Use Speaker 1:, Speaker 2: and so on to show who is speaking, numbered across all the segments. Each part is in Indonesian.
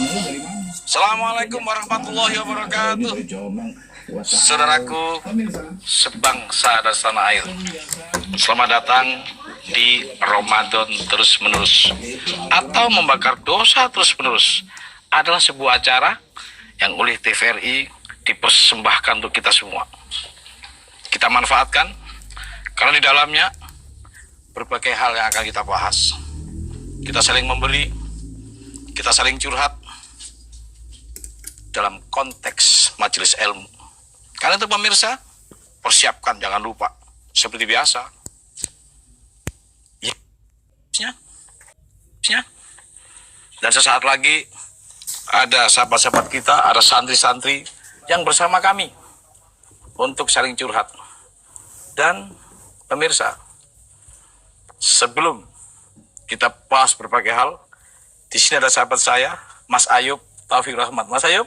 Speaker 1: Assalamualaikum warahmatullahi wabarakatuh. Saudaraku sebangsa dan setanah air, selamat datang di Ramadan terus menerus atau membakar dosa terus menerus adalah sebuah acara yang oleh TVRI dipersembahkan untuk kita semua. Kita manfaatkan karena di dalamnya berbagai hal yang akan kita bahas. Kita saling memberi, kita saling curhat dalam konteks majelis ilmu. Karena itu pemirsa, persiapkan, jangan lupa seperti biasa ya. Dan sesaat lagi ada sahabat-sahabat kita, ada santri-santri yang bersama kami untuk saling curhat. Dan pemirsa, sebelum kita bahas berbagai hal, di sini ada sahabat saya, Mas Ayub Taufik Rahmat. Mas Ayub,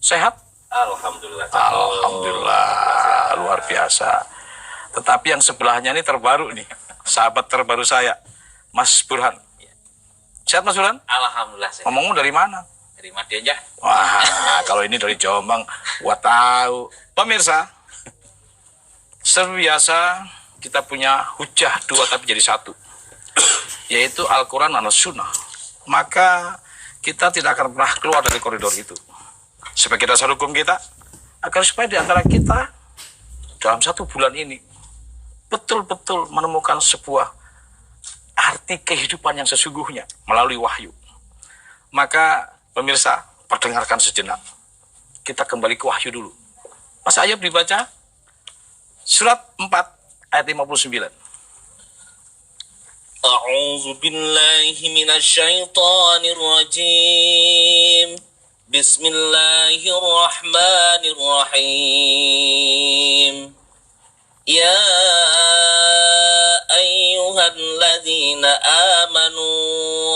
Speaker 1: sehat?
Speaker 2: Alhamdulillah.
Speaker 1: Alhamdulillah, luar biasa. Tetapi yang sebelahnya ini terbaru nih, sahabat terbaru saya, Mas Burhan. Sehat Mas Burhan?
Speaker 2: Alhamdulillah sehat.
Speaker 1: Ngomongmu dari mana?
Speaker 2: Dari Madiun ya.
Speaker 1: Wah, kalau ini dari Jombang, gua tahu. Pemirsa, seperti biasa kita punya hujah dua tapi jadi satu, yaitu Al-Quran dan Sunnah. Maka kita tidak akan pernah keluar dari koridor itu sebagai dasar hukum kita, agar supaya di antara kita dalam satu bulan ini betul-betul menemukan sebuah arti kehidupan yang sesungguhnya melalui wahyu. Maka pemirsa, perdengarkan sejenak. Kita kembali ke wahyu dulu. Mas Ayub dibaca surat 4 ayat 59.
Speaker 2: A'udzu billahi minasyaitonir rajim. Bismillahirrahmanirrahim. Ya ayyuhalladzina amanu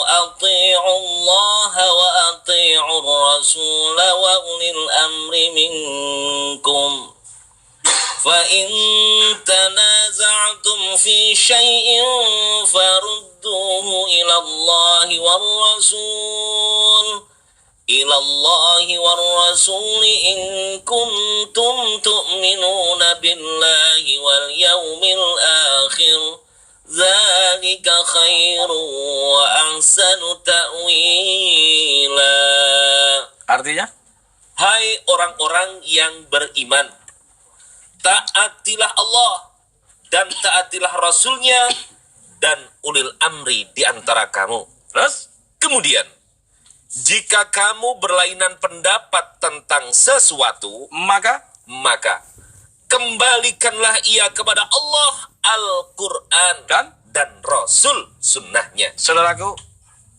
Speaker 2: athi'u Allah wa athi'ur rasul wa ulil amri minkum. فَإِن تَنَازَعْتُمْ فِي شَيْءٍ فَرُدُّوهُ إِلَى اللَّهِ وَالرَّسُولِ إِن كُنتُمْ تُؤْمِنُونَ بِاللَّهِ وَالْيَوْمِ الْآخِرِ ذَلِكَ خَيْرٌ وَأَحْسَنُ تَأْوِيلًا.
Speaker 1: Artinya,
Speaker 2: hai orang-orang yang beriman, taatilah Allah dan taatilah Rasulnya dan ulil amri di antara kamu. Terus kemudian, jika kamu berlainan pendapat tentang sesuatu, maka kembalikanlah ia kepada Allah, Al-Quran dan Rasul sunnahnya.
Speaker 1: saudaraku,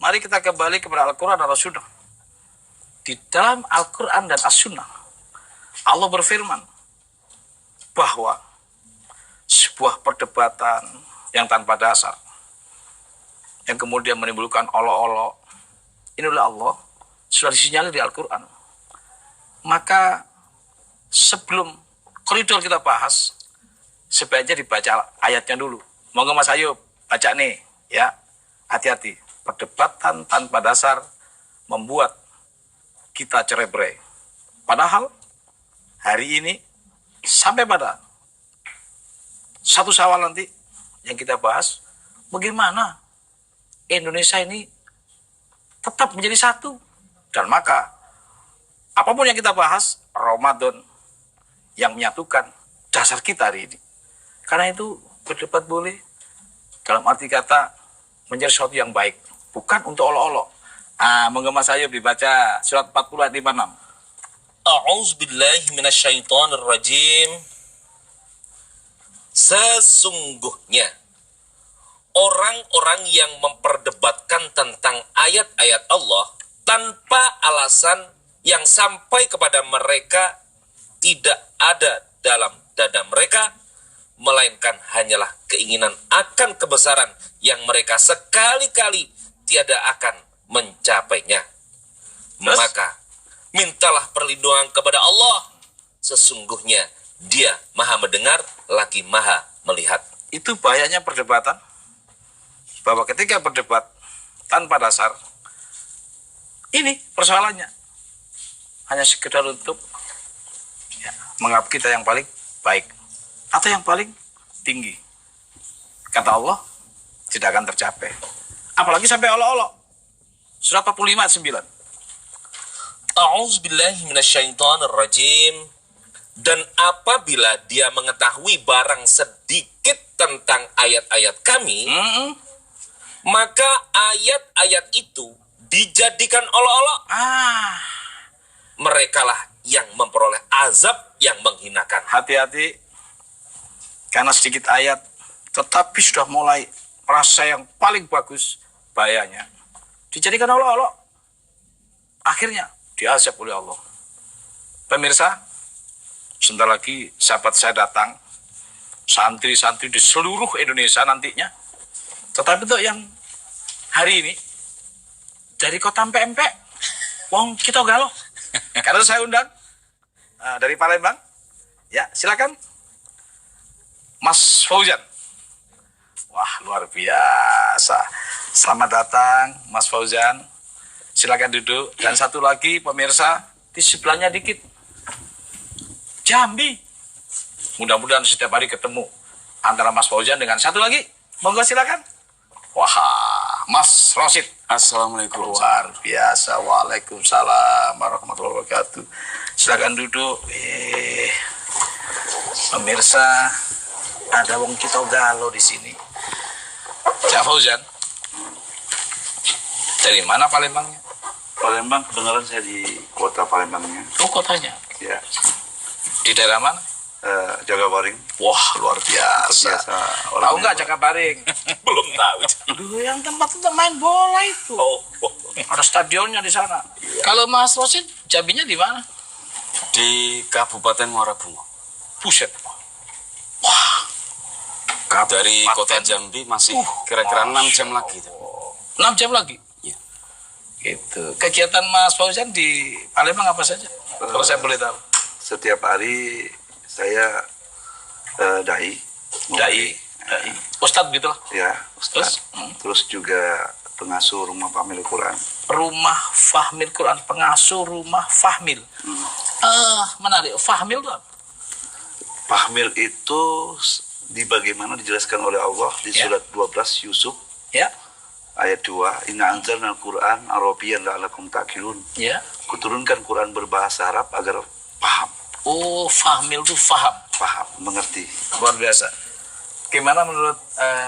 Speaker 1: mari kita kembali kepada Al-Quran dan As-Sunnah. Di dalam Al-Quran dan As-Sunnah, Allah berfirman bahwa sebuah perdebatan yang tanpa dasar, yang kemudian menimbulkan olok-olok, ini oleh Allah sudah disinyalir di Al-Quran. Maka sebelum koridor kita bahas, sebaiknya dibaca ayatnya dulu. Monggo Mas Ayub, baca nih ya. Hati-hati, perdebatan tanpa dasar membuat kita cerai-berai. Padahal hari ini sampai pada 1 Syawal nanti yang kita bahas, bagaimana Indonesia ini tetap menjadi satu. Dan maka apapun yang kita bahas, Ramadan yang menyatukan dasar kita hari ini. Karena itu berdebat boleh dalam arti kata menjadi sesuatu yang baik, bukan untuk olok-olok. Monggo Mas Ayub dibaca surat 40 ayat 56.
Speaker 2: A'udzu billahi minasyaitonir rajim. Sesungguhnya orang-orang yang memperdebatkan tentang ayat-ayat Allah tanpa alasan yang sampai kepada mereka tidak ada dalam dada mereka, melainkan hanyalah keinginan akan kebesaran yang mereka sekali-kali tiada akan mencapainya. Maka mintalah perlindungan kepada Allah, sesungguhnya Dia Maha mendengar lagi Maha melihat.
Speaker 1: Itu bahayanya perdebatan, bahwa ketika berdebat tanpa dasar, Ini persoalannya. Hanya sekedar untuk ya, menganggap kita yang paling baik atau yang paling tinggi. Kata Allah, tidak akan tercapai. Apalagi sampai olok-olok. Surat 45 ayat 9.
Speaker 2: A'udzubillahi minasyaitonirrajim. Dan apabila dia mengetahui barang sedikit tentang ayat-ayat kami, maka ayat-ayat itu dijadikan olok-olok. Merekalah yang memperoleh azab yang menghinakan.
Speaker 1: Hati-hati, karena sedikit ayat, tetapi sudah mulai rasa yang paling bagus, bahayanya dijadikan olok-olok. Akhirnya diazab oleh Allah. Pemirsa, sebentar lagi sahabat saya datang, santri-santri di seluruh Indonesia nantinya. Tetapi untuk yang hari ini dari kota Empek-Empek, wong kita galau. Karena saya undang dari Palembang. Ya, silakan. Mas Fauzan. Wah, luar biasa. Selamat datang, Mas Fauzan. Silakan duduk. Dan satu lagi, pemirsa, di sebelahnya dikit. Jambi. Mudah-mudahan setiap hari ketemu antara Mas Fauzan dengan satu lagi. Monggo silakan. Wah, Mas Rosid.
Speaker 3: Assalamualaikum.
Speaker 1: Luar biasa. Waalaikumsalam warahmatullahi wabarakatuh. Silakan duduk. Pemirsa, ada wong kita galau di sini. Cak Fauzan. Dari mana Palembangnya?
Speaker 3: Palembang, kedengaran saya di kota Palembangnya.
Speaker 1: Oh, kotanya.
Speaker 3: Ya,
Speaker 1: Di daerah mana?
Speaker 3: Jagabaring.
Speaker 1: Wah, luar biasa. Tahu nggak Jakabaring?
Speaker 2: Belum tahu.
Speaker 1: Dulu yang tempat main bola itu. Ada stadionnya di sana. Kalau Mas Rosid, Jambinya di mana?
Speaker 3: Di Kabupaten Muara Bungo.
Speaker 1: Buset. Wah.
Speaker 3: Dari kota Jambi masih kira-kira 6 jam lagi.
Speaker 1: 6 jam lagi?
Speaker 3: Iya.
Speaker 1: Gitu. Kegiatan Mas Fauzan di Palembang apa saja? Kalau saya boleh tahu.
Speaker 3: Setiap hari saya dai.
Speaker 1: Ustadz gitu lah.
Speaker 3: Ya, Ustaz.
Speaker 1: Terus?
Speaker 3: Terus juga pengasuh rumah Fahmil Quran.
Speaker 1: Rumah Fahmil Quran, pengasuh rumah Fahmil. Menarik. Fahmil itu apa?
Speaker 3: Fahmil itu bagaimana dijelaskan oleh Allah di surat 12 Yusuf
Speaker 1: Ya.
Speaker 3: ayat 2. Inna anzalna al-Quran Arabiyan la'alakum ta'qilun.
Speaker 1: Ya.
Speaker 3: Kuturunkan Quran berbahasa Arab agar paham,
Speaker 1: Oh, Fahmil itu faham.
Speaker 3: mengerti.
Speaker 1: Luar biasa. Gimana menurut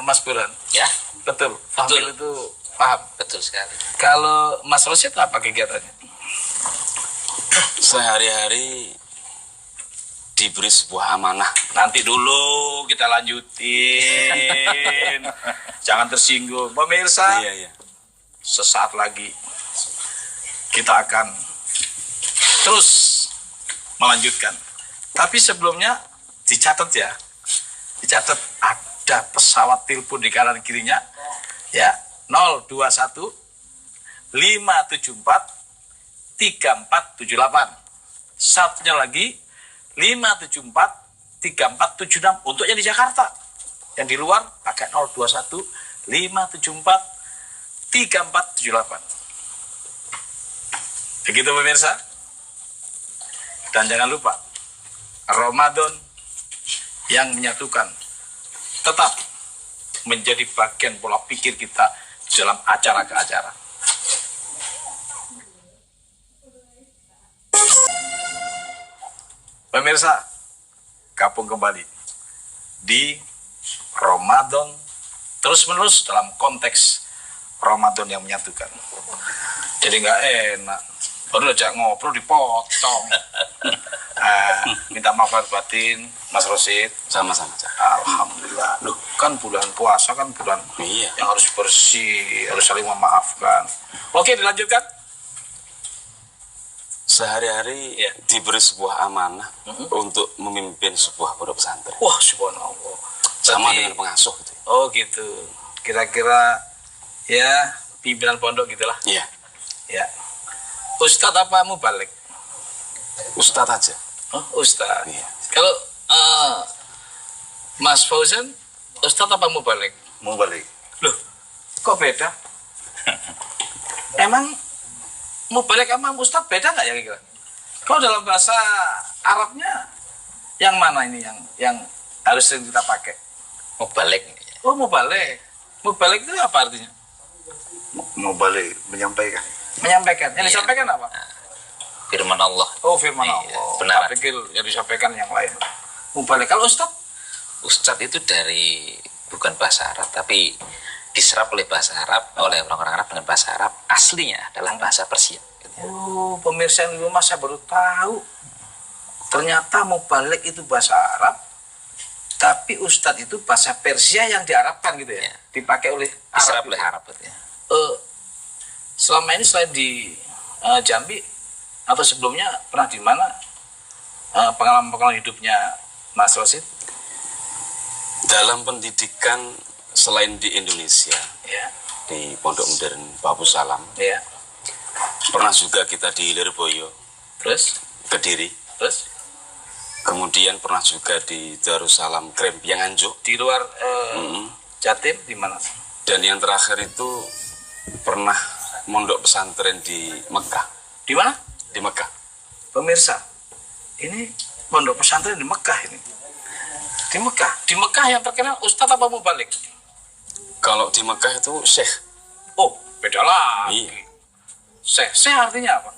Speaker 1: Mas Burhan?
Speaker 2: Ya,
Speaker 1: Betul. Fahmil itu paham.
Speaker 2: betul sekali.
Speaker 1: Kalau Mas Rosid apa kegiatannya?
Speaker 3: Sehari-hari diberi sebuah amanah.
Speaker 1: Nanti dulu kita lanjutin. Jangan tersinggung. Pemirsa,
Speaker 3: Iya.
Speaker 1: sesaat lagi kita akan terus melanjutkan. Tapi sebelumnya dicatat ya. Dicatat ada pesawat telepon di kanan kirinya. Ya, 021 574 3478. Satunya lagi 574 3476 untuk yang di Jakarta. Yang di luar pakai 021 574 3478. Begitu pemirsa. Dan jangan lupa Ramadan yang menyatukan tetap menjadi bagian pola pikir kita dalam acara ke acara. Pemirsa, gabung kembali di Ramadan terus-menerus dalam konteks Ramadan yang menyatukan. Jadi nggak enak. Baru aja ngobrol dipotong. Minta maaf lahir batin, Mas Rosid.
Speaker 3: Sama-sama.
Speaker 1: Alhamdulillah. Loh, kan bulan puasa kan bulan
Speaker 3: Iya.
Speaker 1: yang harus bersih, harus saling memaafkan. Oke, dilanjutkan.
Speaker 3: Sehari-hari
Speaker 1: Ya.
Speaker 3: diberi sebuah amanah untuk memimpin sebuah pondok pesantren.
Speaker 1: Wah, subhanallah.
Speaker 3: Sama
Speaker 1: Berarti-
Speaker 3: dengan pengasuh gitu.
Speaker 1: Oh gitu. Kira-kira ya pimpinan pondok gitulah.
Speaker 3: Iya.
Speaker 1: Ya. Ustadz apa mubalik?
Speaker 3: Ustadz aja.
Speaker 1: Oh, Ustadz.
Speaker 3: Iya.
Speaker 1: Kalau Mas Fauzan, Ustadz apa mubalik?
Speaker 3: Mau balik.
Speaker 1: Loh, kok beda? Emang Mubalik sama Ustadz beda nggak ya kira-kira? Kalau dalam bahasa Arabnya yang mana ini yang harus sering kita pakai?
Speaker 2: Mubalik.
Speaker 1: Oh, mubalik. Mubalik itu apa artinya?
Speaker 3: Mau balik menyampaikan.
Speaker 1: Menyampaikan. Yang
Speaker 2: Iya.
Speaker 1: disampaikan apa?
Speaker 2: Firman Allah.
Speaker 1: Oh, firman
Speaker 2: Iya,
Speaker 1: Allah.
Speaker 2: benar.
Speaker 1: Tak pikir yang disampaikan yang lain. Mubalik. Kalau Ustadz?
Speaker 2: Ustadz itu dari bukan bahasa Arab tapi diserap oleh bahasa Arab oleh orang-orang Arab dengan bahasa Arab aslinya adalah bahasa Persia.
Speaker 1: Oh, pemirsa yang di rumah saya baru tahu. Ternyata mubalik itu bahasa Arab, tapi Ustadz itu bahasa Persia yang diarabkan gitu ya,
Speaker 2: Ya.
Speaker 1: dipakai oleh
Speaker 2: Diserap
Speaker 1: Arab.
Speaker 2: oleh Arab ya.
Speaker 1: Selama ini selain di Jambi atau sebelumnya pernah di mana pengalaman-pengalaman hidupnya Mas Rosid?
Speaker 4: Dalam pendidikan selain di Indonesia,
Speaker 1: Ya,
Speaker 4: di Pondok Modern Babu Salam,
Speaker 1: ya.
Speaker 4: pernah juga kita di Lirboyo,
Speaker 1: Terus,
Speaker 4: Kediri,
Speaker 1: terus
Speaker 4: kemudian pernah juga di Darussalam Krempiang Anjuk,
Speaker 1: di luar
Speaker 4: Mm.
Speaker 1: Jatim di mana?
Speaker 4: dan yang terakhir itu pernah mondok pesantren di Mekah.
Speaker 1: Di mana?
Speaker 4: Di Mekah.
Speaker 1: Pemirsa, ini pondok pesantren di Mekah ini. Di Mekah yang terkenal Ustadz apa mubalik?
Speaker 4: Kalau di Mekah itu Syekh.
Speaker 1: Oh, beda lagi.
Speaker 4: Iya.
Speaker 1: Syekh artinya apa?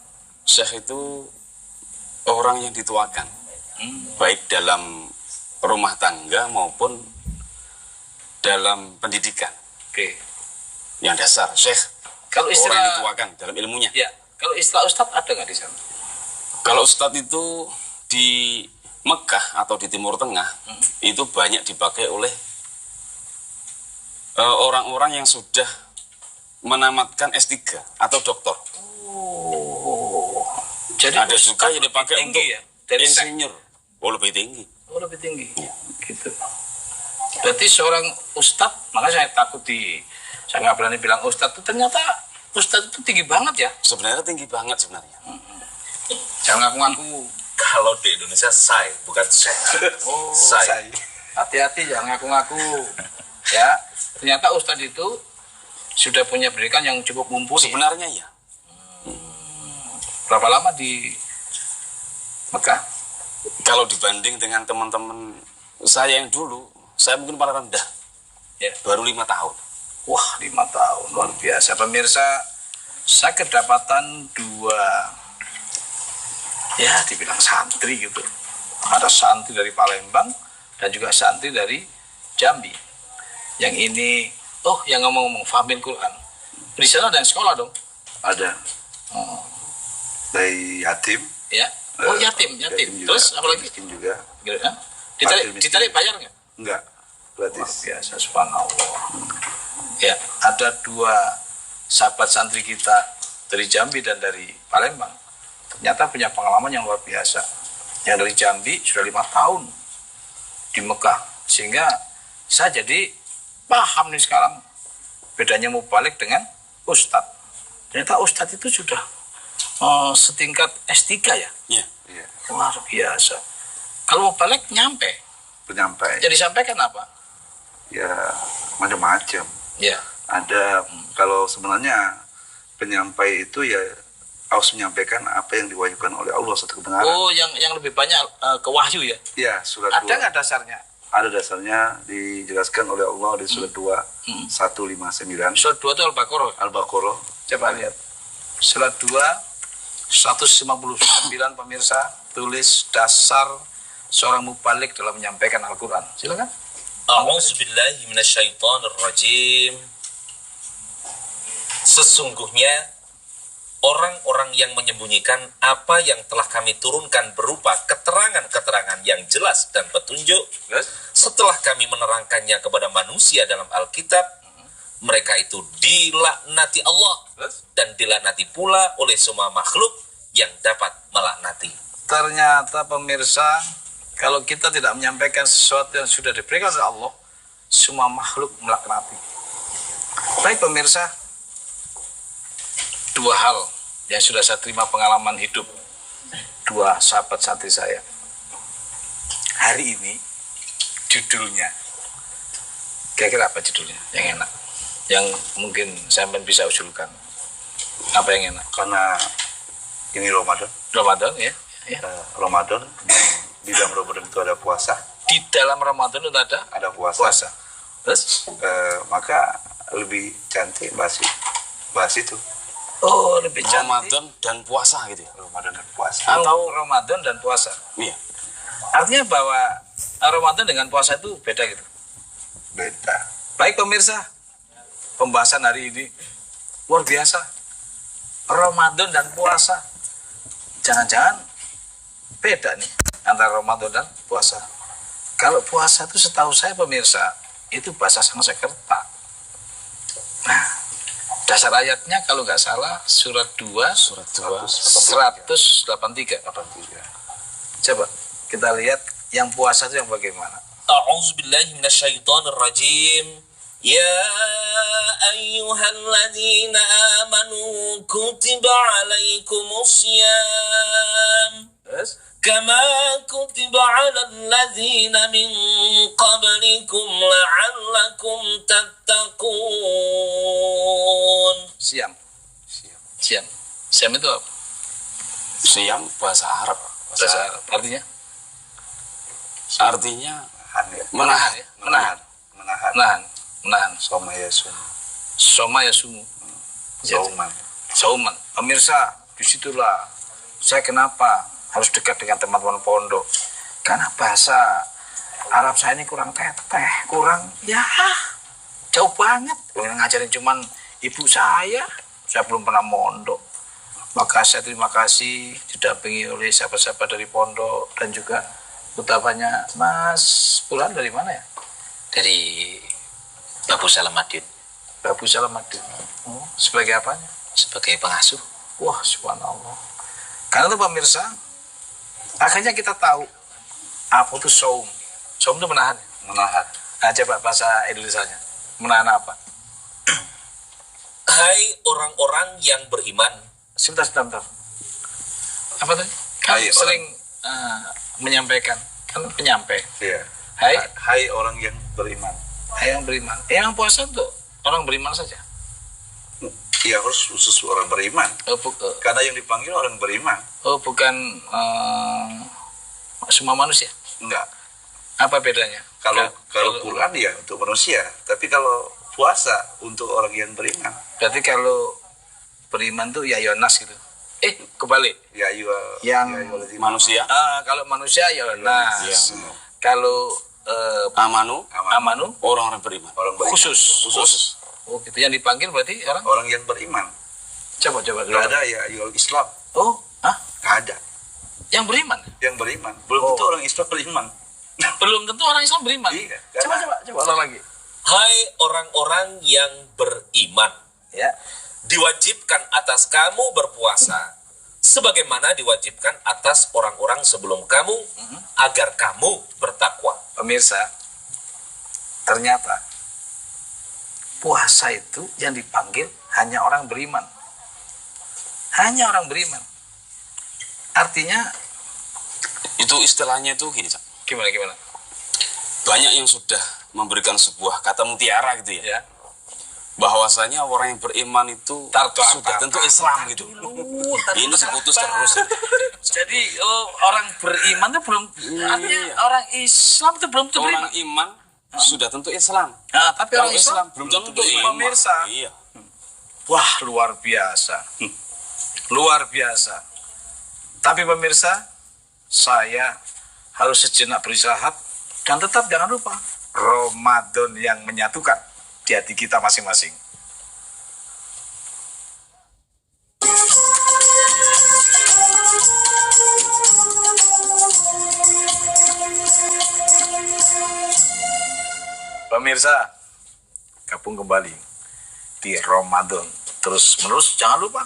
Speaker 4: Syekh itu orang yang dituakan, baik dalam rumah tangga maupun dalam pendidikan.
Speaker 1: Oke.
Speaker 4: Yang dasar, Syekh,
Speaker 1: Kalau
Speaker 4: orang yang
Speaker 1: istilah
Speaker 4: dituakan dalam ilmunya.
Speaker 1: ya, kalau istilah Ustadz ada nggak di sana?
Speaker 4: Kalau Ustadz itu di Mekah atau di Timur Tengah itu banyak dipakai oleh orang-orang yang sudah menamatkan S3 atau doktor.
Speaker 1: Oh. Jadi
Speaker 4: Ada
Speaker 1: Ustadz
Speaker 4: juga yang
Speaker 1: lebih
Speaker 4: dipakai
Speaker 1: tinggi
Speaker 4: untuk
Speaker 1: ya dari Syekh.
Speaker 4: insinyur. Oh, lebih tinggi.
Speaker 1: Oh, lebih tinggi.
Speaker 4: Iya.
Speaker 1: Gitu. Berarti seorang Ustadz, makanya saya takut saya nggak berani bilang Ustadz itu ternyata Ustadz itu tinggi banget ya.
Speaker 4: Sebenarnya tinggi banget sebenarnya.
Speaker 1: Jangan ngaku-ngaku.
Speaker 2: Kalau di Indonesia say bukan Syekh.
Speaker 1: Oh,
Speaker 2: Say.
Speaker 1: hati-hati jangan ngaku-ngaku. Ya, ternyata Ustadz itu sudah punya pendidikan yang cukup mumpuni.
Speaker 4: Sebenarnya ya.
Speaker 1: Berapa lama di Mekah?
Speaker 4: Kalau dibanding dengan teman-teman saya yang dulu, saya mungkin paling rendah.
Speaker 1: Ya.
Speaker 4: Baru 5 tahun.
Speaker 1: Wah, 5 tahun luar biasa. Pemirsa, saya kedapatan 2 ya dibilang santri gitu. Ada santri dari Palembang dan juga santri dari Jambi. Yang ini, yang ngomong-ngomong Fahmil Quran. Di sana ada yang sekolah dong.
Speaker 3: Ada
Speaker 1: Oh,
Speaker 3: dari yatim.
Speaker 1: ya. Oh, yatim.
Speaker 3: juga,
Speaker 1: Terus apa lagi?
Speaker 3: miskin juga.
Speaker 1: Gitu, ya? Ditarik,
Speaker 3: Fakir miskin.
Speaker 1: ditarik bayar nggak?
Speaker 3: Enggak,
Speaker 1: Luar
Speaker 3: gratis.
Speaker 1: biasa, subhanallah. Ya, ada 2 sahabat santri kita dari Jambi dan dari Palembang. Ternyata punya pengalaman yang luar biasa. Yang dari Jambi sudah 5 tahun di Mekah. Sehingga saya jadi paham nih sekarang bedanya mubalik dengan Ustadz. Ternyata Ustadz itu sudah setingkat S3 ya.
Speaker 4: Iya.
Speaker 3: Iya,
Speaker 1: Luar biasa. Kalau mubalik nyampe.
Speaker 3: penyampai.
Speaker 1: Jadi sampaikan apa?
Speaker 3: Ya, macam-macam.
Speaker 1: Ya.
Speaker 3: Ada kalau sebenarnya penyampai itu ya harus menyampaikan apa yang diwahyukan oleh Allah satu kebenaran.
Speaker 1: Oh, yang lebih banyak ke wahyu ya.
Speaker 3: Ya, surat
Speaker 1: Ada
Speaker 3: 2.
Speaker 1: nggak dasarnya?
Speaker 3: Ada dasarnya dijelaskan oleh Allah di surat 2 159
Speaker 1: Surat 2 itu Al-Baqarah.
Speaker 3: Al-Baqarah.
Speaker 1: Coba lihat. Surat 2 159 pemirsa, tulis dasar seorang mubalik dalam menyampaikan Al-Quran. Silakan.
Speaker 2: A'udzubillahi minasyaitonirrajim. Sesungguhnya orang-orang yang menyembunyikan apa yang telah kami turunkan berupa keterangan-keterangan yang jelas dan petunjuk setelah kami menerangkannya kepada manusia dalam Alkitab, mereka itu dilaknati Allah dan dilaknati pula oleh semua makhluk yang dapat melaknati.
Speaker 1: Ternyata pemirsa, kalau kita tidak menyampaikan sesuatu yang sudah diberikan oleh Allah, semua makhluk melaknati. Baik pemirsa, 2 hal yang sudah saya terima pengalaman hidup 2 sahabat santri saya. Hari ini judulnya, kira-kira apa judulnya yang enak? Yang mungkin sampean bisa usulkan. Apa yang enak?
Speaker 3: Karena ini Ramadan.
Speaker 1: Ramadan ya.
Speaker 3: Ramadan, di dalam Ramadan itu ada puasa.
Speaker 1: Di dalam Ramadan itu ada
Speaker 3: puasa.
Speaker 1: Terus?
Speaker 3: Maka lebih cantik bahas itu.
Speaker 1: Oh, lebih cantik.
Speaker 4: Ramadan dan puasa gitu ya.
Speaker 3: Ramadan dan puasa.
Speaker 1: Atau Ramadan dan puasa.
Speaker 4: Iya.
Speaker 1: Artinya bahwa Ramadan dengan puasa itu beda gitu.
Speaker 3: Beda.
Speaker 1: Baik pemirsa, pembahasan hari ini luar biasa. Ramadan dan puasa. Jangan-jangan beda nih antara Ramadan dan puasa. Kalau puasa itu setahu saya pemirsa, itu bahasa Sanskerta. Nah, dasar ayatnya kalau nggak salah surat 2 183. Coba kita lihat yang puasa itu yang bagaimana.
Speaker 2: A'udzubillahi minasyaitonirrajim. Ya ayyuhalladzina amanu kutiba alaikumussyam kama kutiba alal ladzina min qablikum la'allakum tattaqun.
Speaker 1: Siam itu apa?
Speaker 4: Siam bahasa Arab.
Speaker 1: Bahasa Arab.
Speaker 4: Artinya
Speaker 1: Menahan.
Speaker 3: Soma yasun.
Speaker 1: Soma yasumu. Sauman. Pemirsa, disitulah saya kenapa harus dekat dengan teman-teman pondok. Karena bahasa Arab saya ini kurang teteh, kurang jauh banget. Yang ngajarin cuman ibu saya belum pernah mondok. Maka saya terima kasih didampingi oleh siapa-siapa dari pondok dan juga utamanya Mas Bulan dari mana ya?
Speaker 5: Dari Babu Salamadin.
Speaker 1: Babu Salamadin. Oh, sebagai apanya?
Speaker 5: Sebagai pengasuh.
Speaker 1: Wah, subhanallah. Karena itu pemirsa, akhirnya kita tahu apa itu saum. Saum itu menahan.
Speaker 3: Menahan.
Speaker 1: Nah, coba bahasa Indonesianya. Menahan apa?
Speaker 2: Hai orang-orang yang beriman.
Speaker 1: Sebentar. Apa tadi? Kami sering menyampaikan. Kan penyampai.
Speaker 3: Iya.
Speaker 1: Hai
Speaker 3: orang yang beriman.
Speaker 1: Hai yang beriman. Yang puasa untuk orang beriman saja.
Speaker 3: Iya, harus khusus orang beriman. Karena yang dipanggil orang beriman.
Speaker 1: Oh, bukan semua manusia.
Speaker 3: Enggak.
Speaker 1: Apa bedanya?
Speaker 3: Kalau Quran ya untuk manusia, tapi kalau puasa untuk orang yang beriman.
Speaker 1: Berarti kalau beriman tuh ya Yonas gitu. Kebalik. Yang
Speaker 4: manusia.
Speaker 1: Kalau manusia ya Yonas.
Speaker 4: Ya.
Speaker 1: Kalau
Speaker 4: Amanu orang beriman.
Speaker 1: Khusus. Oh, gitu. Yang dipanggil berarti
Speaker 3: orang yang beriman.
Speaker 1: Coba.
Speaker 3: Enggak ada ya Islam.
Speaker 1: Oh,
Speaker 3: Enggak ada.
Speaker 1: Yang beriman.
Speaker 3: Belum tentu orang Islam beriman.
Speaker 1: Belum tentu orang Islam beriman.
Speaker 3: Iya.
Speaker 1: Coba ulang lagi.
Speaker 2: Hai orang-orang yang beriman.
Speaker 1: Ya.
Speaker 2: Diwajibkan atas kamu berpuasa sebagaimana diwajibkan atas orang-orang sebelum kamu agar kamu bertakwa.
Speaker 1: Pemirsa, ternyata puasa itu yang dipanggil hanya orang beriman. Hanya orang beriman. Artinya
Speaker 4: itu istilahnya itu gini, Cak.
Speaker 1: Gimana?
Speaker 4: Banyak yang sudah memberikan sebuah kata mutiara gitu ya. Bahwasanya orang yang beriman itu sudah tentu Islam gitu. Ini seputus terus.
Speaker 1: Jadi orang beriman itu belum artinya orang Islam itu belum tentu beriman.
Speaker 4: Orang iman sudah tentu Islam.
Speaker 1: Nah, tapi orang
Speaker 4: Kalau
Speaker 1: Islam
Speaker 4: belum tentu
Speaker 1: pemirsa.
Speaker 4: Iya.
Speaker 1: Wah, luar biasa. Luar biasa. Tapi pemirsa, saya harus sejenak beristirahat dan tetap jangan lupa Ramadan yang menyatukan di hati kita masing-masing. Pemirsa, gabung kembali di Ramadan terus menerus. Jangan lupa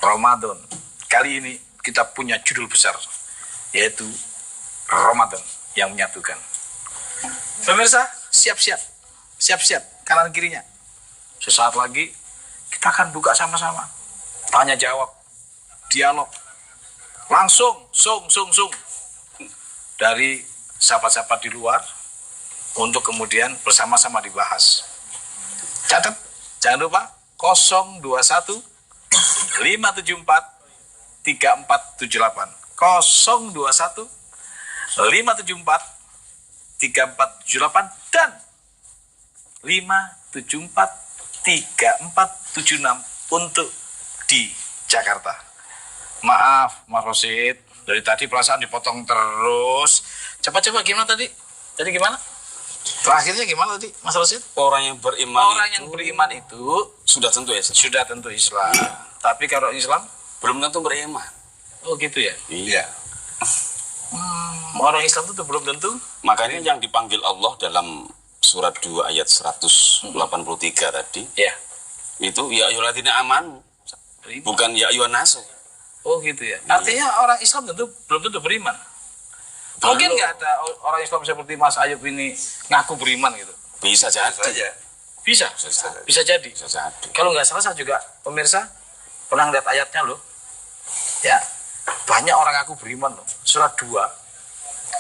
Speaker 1: Ramadan. Kali ini kita punya judul besar, yaitu Ramadan yang menyatukan. Pemirsa, siap-siap kanan kirinya. Sesaat lagi kita akan buka sama-sama. Tanya jawab, dialog, langsung sung dari sahabat-sahabat di luar untuk kemudian bersama-sama dibahas. Catat, jangan lupa 021 574 3478. 021 574 3478 dan 574 3476 untuk di Jakarta. Maaf, Mas Rosid, dari tadi perasaan dipotong terus. Coba gimana tadi? Tadi gimana? Terakhirnya gimana tadi, Mas Rosid?
Speaker 4: Orang yang beriman
Speaker 1: itu
Speaker 4: sudah tentu Islam.
Speaker 1: Sudah tentu Islam. Tapi kalau Islam
Speaker 4: belum tentu beriman.
Speaker 1: Oh gitu ya?
Speaker 4: Iya.
Speaker 1: Orang Islam itu belum tentu.
Speaker 4: Makanya yang dipanggil Allah dalam surat 2 ayat 183 tadi.
Speaker 1: Ya.
Speaker 4: Itu ya ayyuhalladzina amanu. Bukan ya ayyuhan nasu.
Speaker 1: Oh gitu ya. Artinya orang Islam belum tentu beriman. Mungkin nggak ada orang Islam seperti Mas Ayub ini ngaku beriman gitu.
Speaker 4: Bisa jadi.
Speaker 1: Bisa jadi. Kalau nggak salah saya juga pemirsa pernah lihat ayatnya loh. Ya, banyak orang ngaku beriman loh. Surat 2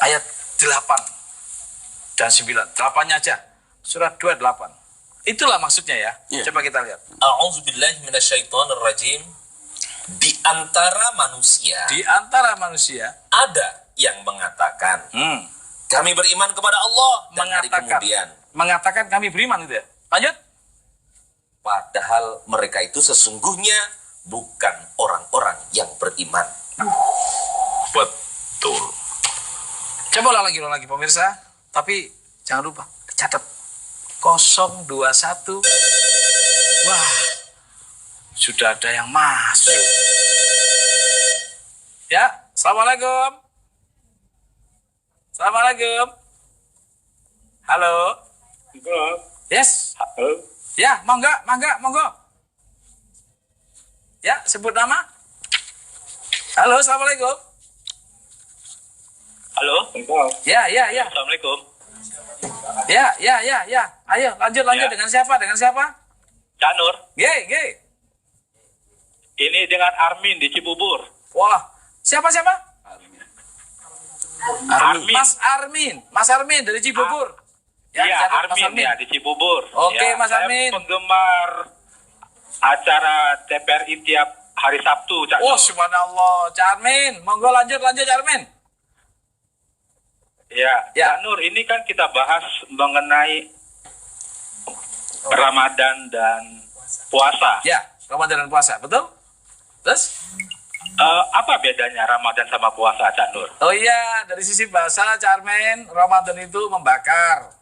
Speaker 1: ayat 8 dan 9. 8-nya aja. Surat 2 8. Itulah maksudnya ya. Coba kita lihat.
Speaker 2: A'udzubillahi minasyaitonirrajim. Di antara manusia ada yang mengatakan kami beriman kepada Allah dan hari kemudian
Speaker 1: mengatakan kami beriman gitu ya. Lanjut.
Speaker 2: Padahal mereka itu sesungguhnya bukan orang-orang yang beriman.
Speaker 1: Betul. Coba ulang lagi pemirsa. Tapi jangan lupa catat 021. Wah, sudah ada yang masuk. Ya, assalamualaikum. Assalamualaikum. Halo. Yes.
Speaker 6: Halo.
Speaker 1: Ya, monggo. Ya, sebut nama. Halo, assalamualaikum.
Speaker 6: Halo.
Speaker 1: Ya.
Speaker 6: Assalamualaikum.
Speaker 1: Ya. Ayo, lanjut
Speaker 6: Ya.
Speaker 1: dengan siapa?
Speaker 6: Canur.
Speaker 1: G.
Speaker 6: Ini dengan Armin di Cibubur.
Speaker 1: Wah, siapa?
Speaker 6: Armin.
Speaker 1: Mas Armin dari Cibubur.
Speaker 6: Iya,
Speaker 1: catat,
Speaker 6: Armin ya di Cibubur.
Speaker 1: Oke,
Speaker 6: Ya,
Speaker 1: Mas
Speaker 6: saya
Speaker 1: Armin.
Speaker 6: penggemar acara TPRI tiap hari Sabtu, Cak.
Speaker 1: Oh, subhanallah, Cak Armin. Monggo lanjut Cak Armin.
Speaker 6: Ya,
Speaker 1: Ya.
Speaker 6: Cak Nur, ini kan kita bahas mengenai Ramadan dan puasa.
Speaker 1: Ya, Ramadan dan puasa, betul? Terus?
Speaker 6: Apa bedanya Ramadan sama puasa, Cak Nur?
Speaker 1: Oh iya, dari sisi bahasa Cak Armin, Ramadan itu membakar.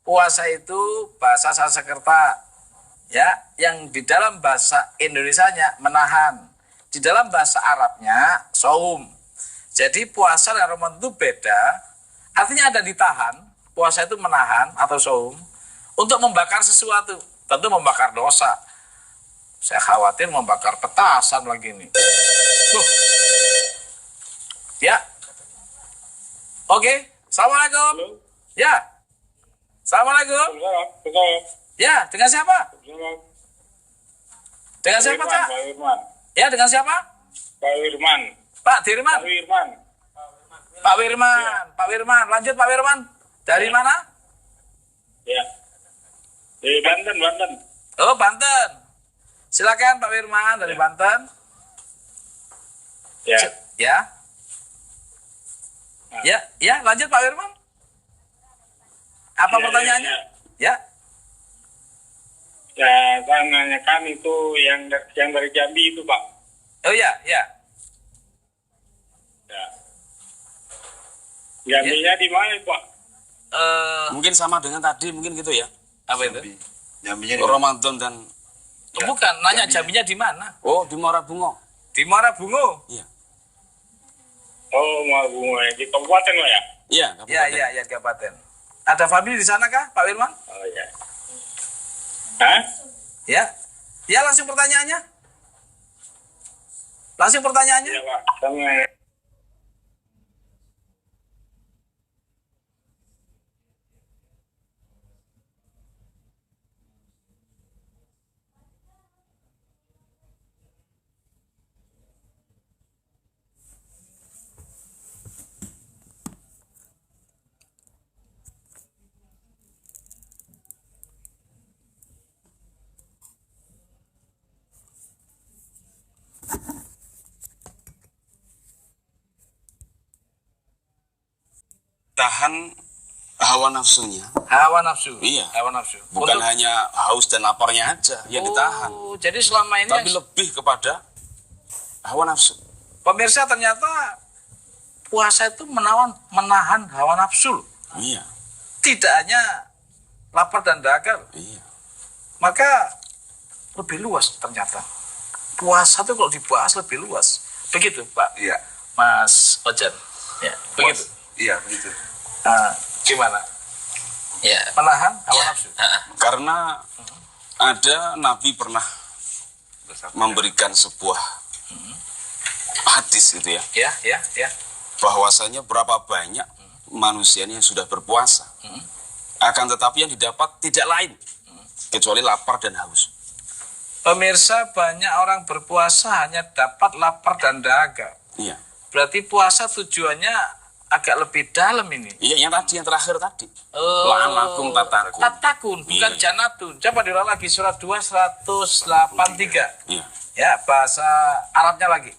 Speaker 1: Puasa itu bahasa Sanskerta. Ya, yang di dalam bahasa Indonesianya menahan. Di dalam bahasa Arabnya saum. Jadi puasa dan Ramadan itu beda. Artinya ada ditahan. Puasa itu menahan atau saum untuk membakar sesuatu. Tentu membakar dosa. Saya khawatir membakar petasan lagi nih. Ya. Oke. Assalamualaikum. Ya. Assalamualaikum. Ya, dengan siapa? Dengan siapa, Cak?
Speaker 6: Pak Wirman.
Speaker 1: Ya, dengan siapa?
Speaker 6: Pak Wirman.
Speaker 1: Pak Dirman. Pak Wirman. Lanjut Pak Wirman. Dari mana?
Speaker 6: Ya. Di Banten.
Speaker 1: Oh, Banten. Silakan Pak Wirman dari Banten.
Speaker 6: Ya.
Speaker 1: Ya, lanjut Pak Wirman. Apa pertanyaannya? Ya.
Speaker 6: Ya, saya nanyakan itu yang dari Jambi itu, Pak.
Speaker 1: Oh ya.
Speaker 6: Ya. Jambinya di mana, Pak?
Speaker 4: Mungkin sama dengan tadi, mungkin gitu ya.
Speaker 1: Apa itu?
Speaker 3: Jambinya di
Speaker 4: Ramadan dan
Speaker 1: Bukan, nanya Jambinya di mana?
Speaker 4: oh di Muara Bungo.
Speaker 1: Di Muara Bungo.
Speaker 4: Iya.
Speaker 6: Oh, mau bunga di kabupaten, Pak ya?
Speaker 4: Iya,
Speaker 1: Ya, kabupaten. Ada family di sana kah, Pak Wirman?
Speaker 6: Oh, ya. Hah?
Speaker 1: Ya. Ya, langsung pertanyaannya.
Speaker 6: Iya, Pak. Sama
Speaker 4: menahan hawa nafsunya.
Speaker 1: Hawa nafsu.
Speaker 4: Iya.
Speaker 1: Hawa nafsu.
Speaker 4: Bukan hanya haus dan laparnya aja yang ditahan.
Speaker 1: Jadi selama ini
Speaker 4: Tapi lebih kepada hawa nafsu.
Speaker 1: pemirsa ternyata puasa itu menahan hawa nafsu.
Speaker 4: Iya.
Speaker 1: Tidak hanya lapar dan dahaga.
Speaker 4: Iya.
Speaker 1: Maka lebih luas ternyata. Puasa itu kalau dibahas lebih luas. Begitu, Pak.
Speaker 3: Iya.
Speaker 1: Mas Ojan. Ya, begitu.
Speaker 3: Iya, begitu.
Speaker 1: Gimana?
Speaker 5: Ya.
Speaker 1: Menahan hawa
Speaker 5: Ya.
Speaker 1: nafsu.
Speaker 4: Karena ada Nabi pernah memberikan sebuah hadis gitu ya.
Speaker 1: Ya.
Speaker 4: Bahwasanya berapa banyak manusia yang sudah berpuasa. Akan tetapi yang didapat tidak lain kecuali lapar dan haus.
Speaker 1: Pemirsa, banyak orang berpuasa hanya dapat lapar dan dahaga.
Speaker 4: Iya.
Speaker 1: Berarti puasa tujuannya agak lebih dalam ini.
Speaker 4: Iya, yang terakhir tadi. La'alakum tatakun.
Speaker 1: Tatakun, bukan
Speaker 4: Iya.
Speaker 1: janatun. Coba diulang lagi surat 2 183.
Speaker 4: Iya.
Speaker 1: Ya, bahasa Arabnya lagi.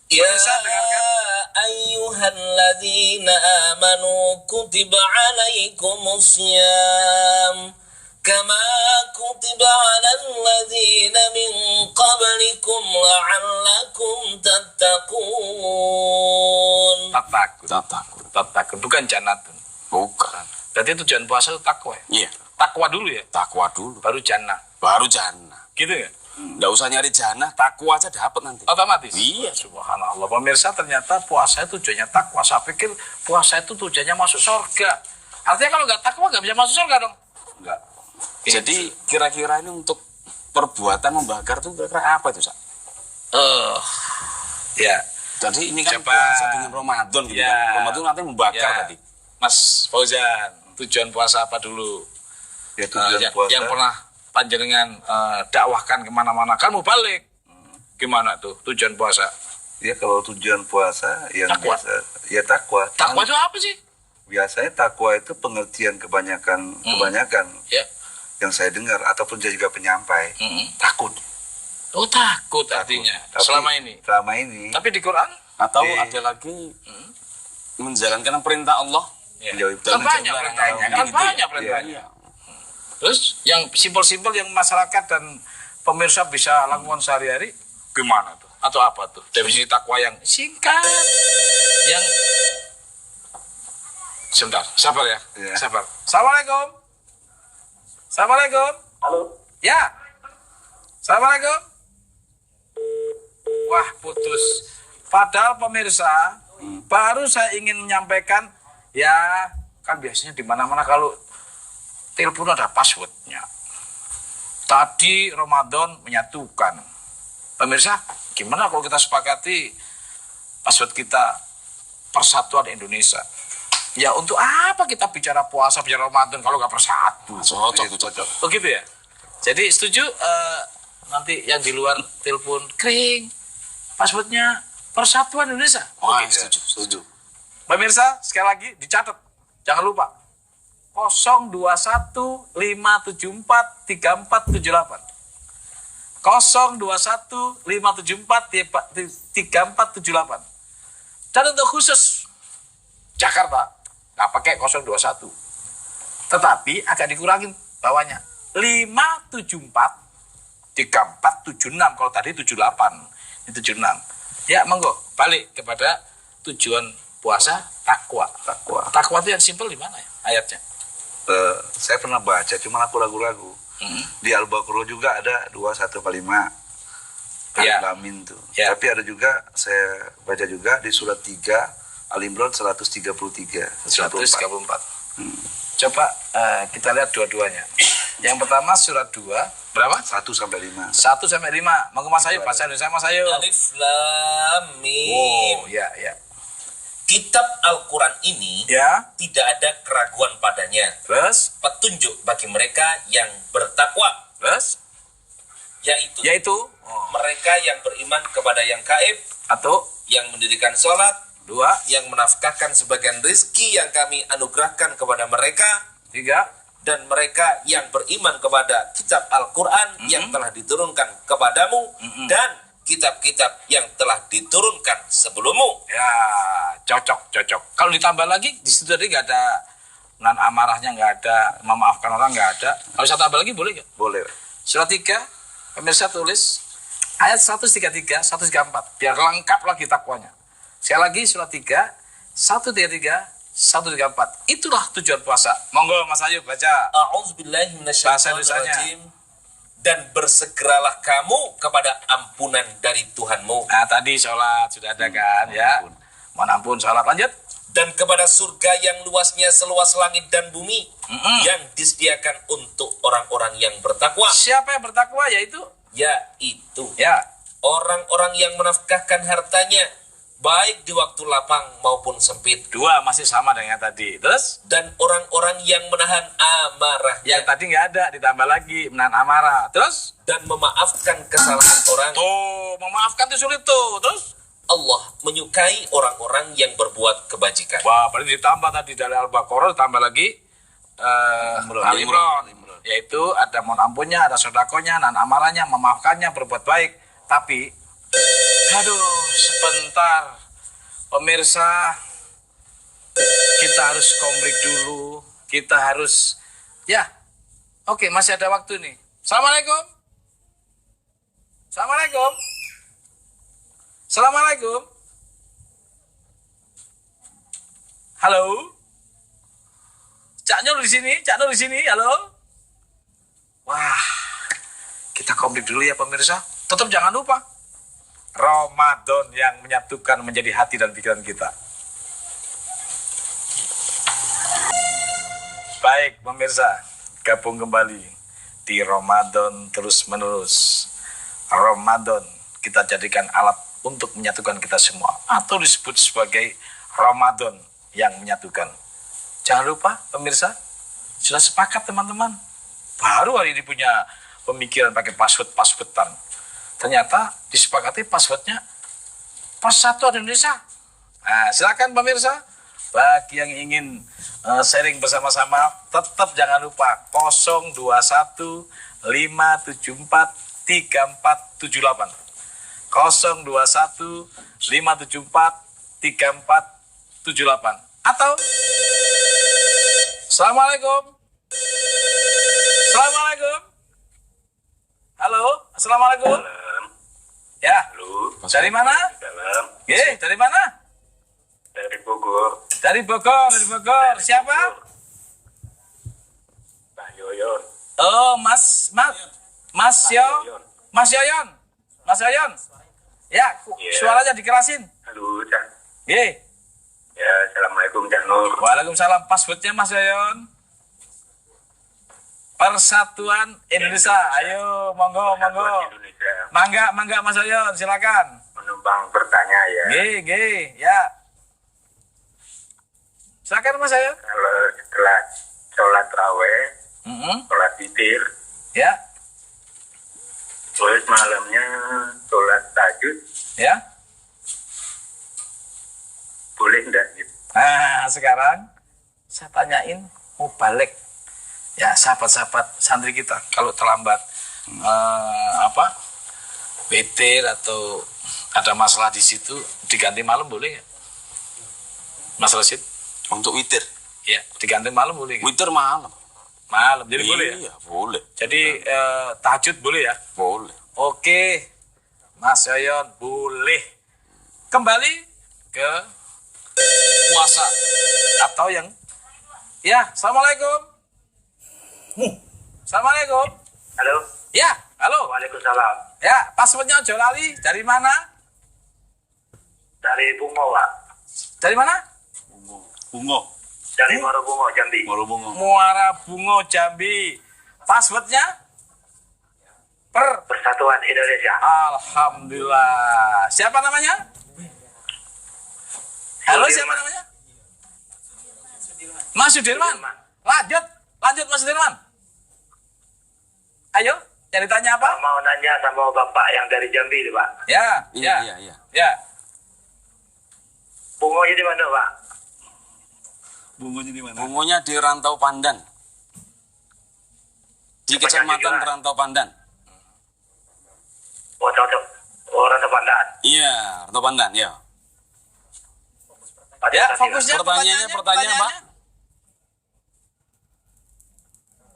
Speaker 2: Ya
Speaker 1: Bisa dengarkan?
Speaker 2: ayyuhalladzina amanu kutiba alaikumus syiyam kama kutiba alal ladzina min qablikum la'allakum tattaqun.
Speaker 1: Tatakun, bukan janatun.
Speaker 4: Bukan.
Speaker 1: Berarti tujuan puasa itu takwa.
Speaker 4: Iya.
Speaker 1: Takwa dulu ya,
Speaker 4: Takwa dulu.
Speaker 1: baru jannah.
Speaker 4: Baru jannah.
Speaker 1: Gitu ya?
Speaker 4: Nggak usah nyari jannah, takwa aja dapat nanti.
Speaker 1: Otomatis.
Speaker 4: Iya.
Speaker 1: Subhanallah. Pemirsa, ternyata puasa itu tujuannya takwa. Saya pikir puasa itu tujuannya masuk surga. Artinya kalau nggak takwa nggak bisa masuk surga dong.
Speaker 3: Enggak.
Speaker 4: Jadi kira-kira ini untuk perbuatan membakar itu kira-kira apa itu, Sa?
Speaker 1: Ya.
Speaker 4: Jadi ini kan
Speaker 1: Coba.
Speaker 4: puasa dengan Ramadan gitu
Speaker 1: Ya.
Speaker 4: kan. Ramadan nanti membakar
Speaker 1: Ya.
Speaker 4: tadi.
Speaker 1: Mas Fauzan, tujuan puasa apa dulu?
Speaker 3: Ya tujuan puasa.
Speaker 1: Yang pernah panjenengan dakwahkan kemana-mana, kan mau balik. Gimana tuh tujuan puasa?
Speaker 3: Ya kalau tujuan puasa yang
Speaker 1: Takwa.
Speaker 3: biasa ya takwa.
Speaker 1: Takwa itu apa sih?
Speaker 3: Biasanya takwa itu pengertian kebanyakan
Speaker 1: Ya.
Speaker 3: yang saya dengar ataupun saya juga penyampai.
Speaker 1: Mm-mm.
Speaker 3: Takut.
Speaker 1: Oh, takut artinya.
Speaker 3: Tapi
Speaker 1: Selama ini.
Speaker 3: Selama ini.
Speaker 1: Tapi di Quran
Speaker 4: Atau
Speaker 3: Di-
Speaker 4: ada lagi menjalankan perintah Allah.
Speaker 1: ya.
Speaker 3: Jauh
Speaker 1: Kan
Speaker 4: Dan
Speaker 1: banyak
Speaker 4: menjauhi
Speaker 1: perintahnya,
Speaker 4: larangan
Speaker 1: kan
Speaker 4: gitu ya.
Speaker 1: banyak perintahnya.
Speaker 4: Iya.
Speaker 1: Terus yang simpel-simpel yang masyarakat dan pemirsa bisa lakukan sehari-hari gimana tuh? Atau apa tuh? Definisi takwa yang singkat, yang sebentar, sabar ya,
Speaker 3: Iya.
Speaker 1: sabar. Assalamualaikum. Assalamualaikum.
Speaker 6: Halo.
Speaker 1: Ya. Assalamualaikum. Wah, putus. Padahal pemirsa, baru saya ingin menyampaikan, ya kan biasanya di mana-mana kalau telepon ada passwordnya. Tadi Ramadan menyatukan. Pemirsa, gimana kalau kita sepakati password kita Persatuan Indonesia? Ya untuk apa kita bicara puasa, bicara Ramadan kalau nggak persatu?
Speaker 4: Cocok, cocok.
Speaker 1: Oh gitu ya? Jadi setuju nanti yang di luar telepon kering, passwordnya Persatuan Indonesia.
Speaker 4: Wah,
Speaker 1: Oke.
Speaker 4: setuju.
Speaker 1: Pemirsa, sekali lagi dicatat. Jangan lupa. 021-574-3478. 021-574-3478. Dan untuk khusus Jakarta, nggak pakai 021. Tetapi agak dikurangin bawahnya. 574-3476. Kalau tadi 78. Ini 76. Ya, monggo. Balik kepada tujuan puasa takwa. Takwa itu yang simpel di mana ya ayatnya?
Speaker 3: Saya pernah baca, cuma aku ragu-ragu. Di Al-Baqarah juga ada 215.
Speaker 1: Ya.
Speaker 3: Al-Amin tuh.
Speaker 1: Ya.
Speaker 3: Tapi ada juga, saya baca juga di surat 3, Al-Imran 133.
Speaker 1: 134. Coba kita lihat dua-duanya. Yang pertama surat 2, berapa?
Speaker 3: 1-5.
Speaker 1: 1-5. Monggo Mas Ayu, bahasa Indonesia Mas Ayu.
Speaker 2: Alif Lam Mim.
Speaker 1: Oh, ya, ya.
Speaker 2: Kitab Al-Quran ini
Speaker 1: Ya,
Speaker 2: tidak ada keraguan padanya.
Speaker 1: terus,
Speaker 2: Petunjuk bagi mereka yang bertakwa, yaitu
Speaker 1: yaitu
Speaker 2: mereka yang beriman kepada yang gaib,
Speaker 1: atau
Speaker 2: yang mendirikan sholat,
Speaker 1: 2,
Speaker 2: yang menafkahkan sebagian rizki yang kami anugerahkan kepada mereka,
Speaker 1: 3,
Speaker 2: dan mereka yang beriman kepada kitab Al-Quran yang telah diturunkan kepadamu, dan kitab-kitab yang telah diturunkan sebelummu.
Speaker 1: Ya, cocok. Kalau ditambah lagi, di situ tadi nggak ada nan amarahnya, nggak ada memaafkan orang, nggak ada. Kalau saya tambah lagi boleh nggak?
Speaker 3: Boleh.
Speaker 1: Surat 3, pemirsa tulis ayat 133, 134, biar lengkap lagi takwanya. Sekali lagi surat 3, 133, 134. Itulah tujuan puasa. Monggo Mas Ayu baca.
Speaker 2: A'udzubillahi minasyaitonirrajim. Dan bersegeralah kamu kepada ampunan dari Tuhanmu.
Speaker 1: Nah, tadi sholat sudah ada kan, ya. Mohon ampun, sholat. Lanjut.
Speaker 2: Dan kepada surga yang luasnya seluas langit dan bumi, yang disediakan untuk orang-orang yang bertakwa.
Speaker 1: Siapa yang bertakwa? Yaitu
Speaker 2: orang-orang yang menafkahkan hartanya, baik di waktu lapang maupun sempit.
Speaker 1: Dua masih sama dengan tadi. Terus?
Speaker 2: Dan orang-orang yang menahan amarahnya.
Speaker 1: Yang tadi nggak ada, ditambah lagi menahan amarah. Terus?
Speaker 2: Dan memaafkan kesalahan orang.
Speaker 1: Tuh, memaafkan itu sulit tuh. Terus?
Speaker 2: Allah menyukai orang-orang yang berbuat kebajikan.
Speaker 1: Wah, berarti ditambah tadi dari Al-Baqarah, ditambah lagi Al-Imran. Yaitu ada mohon ampunnya, ada sodakonya, nahan amarahnya, memaafkannya, berbuat baik. Tapi aduh, sebentar. Pemirsa, kita harus komrik dulu. Kita harus, oke, masih ada waktu nih. Assalamualaikum. Assalamualaikum. Assalamualaikum. Halo. Cak Nur di sini, halo. Wah, kita komrik dulu ya pemirsa. Tetap jangan lupa. Ramadan yang menyatukan menjadi hati dan pikiran kita. Baik pemirsa, gabung kembali di Ramadan terus menerus. Ramadan kita jadikan alat untuk menyatukan kita semua, atau disebut sebagai Ramadan yang menyatukan. Jangan lupa pemirsa, sudah sepakat teman-teman. Baru hari ini punya pemikiran pakai password-passwordan. Ternyata disepakati passwordnya Persatuan Indonesia. Nah, silakan pemirsa, bagi yang ingin sharing bersama-sama, tetap jangan lupa 021 574 3478. 021 574 3478. Atau Assalamualaikum. Assalamualaikum. Halo, Assalamualaikum. Ya.
Speaker 6: Halo.
Speaker 1: Dari mana?
Speaker 6: Salam.
Speaker 1: Dari mana?
Speaker 6: Dari Bogor.
Speaker 1: Dari Bogor. Siapa?
Speaker 6: Pak Yoyon.
Speaker 1: Oh, Mas Yoyon. Ya, suaranya dikerasin.
Speaker 6: Halo, Cak.
Speaker 1: Ye.
Speaker 6: Ya, Assalamualaikum, Cak Nur.
Speaker 1: Waalaikumsalam. Passwordnya Mas Yoyon. Persatuan Indonesia. Ayo, monggo.
Speaker 6: Indonesia.
Speaker 1: Mangga Mas Yoyon, silakan.
Speaker 6: Menumpang bertanya ya.
Speaker 1: Ya. Silakan Mas Yoyon.
Speaker 6: Kalau setelah sholat raweh, sholat witir,
Speaker 1: Ya.
Speaker 6: terus malamnya sholat tahajud,
Speaker 1: Ya.
Speaker 6: boleh enggak gitu?
Speaker 1: Nah, sekarang saya tanyain mau balik. Ya, sahabat-sahabat santri kita kalau terlambat witir atau ada masalah di situ diganti malam boleh nggak? Mas Rasid?
Speaker 4: Untuk witir.
Speaker 1: Ya, diganti malam boleh nggak?
Speaker 4: Witir malam.
Speaker 1: Malam, jadi boleh ya?
Speaker 4: Iya, boleh.
Speaker 1: Jadi tahajud boleh ya?
Speaker 4: Boleh.
Speaker 1: Oke, Mas Yoyon boleh. Kembali ke puasa atau yang Assalamualaikum. Assalamualaikum.
Speaker 6: Halo.
Speaker 1: Ya, halo.
Speaker 6: Waalaikumsalam.
Speaker 1: Ya, passwordnya ojo lali. Dari mana?
Speaker 6: Dari Bungo, Pak.
Speaker 1: Dari mana?
Speaker 3: Bungo.
Speaker 6: Dari Muara Bungo, Jambi.
Speaker 1: Muara Bungo, Jambi. Passwordnya?
Speaker 6: Persatuan Indonesia.
Speaker 1: Alhamdulillah. Siapa namanya? Halo, siapa namanya? Mas Sudirman. Lanjut Mas Sudirman. Ayo, yang ditanya apa?
Speaker 6: Mau nanya sama Bapak yang dari Jambi, Pak.
Speaker 1: Ya. Ya.
Speaker 6: Bungonya di mana, Pak?
Speaker 3: Bungonya di mana?
Speaker 4: Bungonya di Rantau Pandan. Di Kecamatan Rantau Pandan.
Speaker 6: Oh, cocok. Orang Pandan.
Speaker 4: Iya, Reto Pandan, ya.
Speaker 1: Ya, fokusnya
Speaker 4: Pertanyaannya Pak.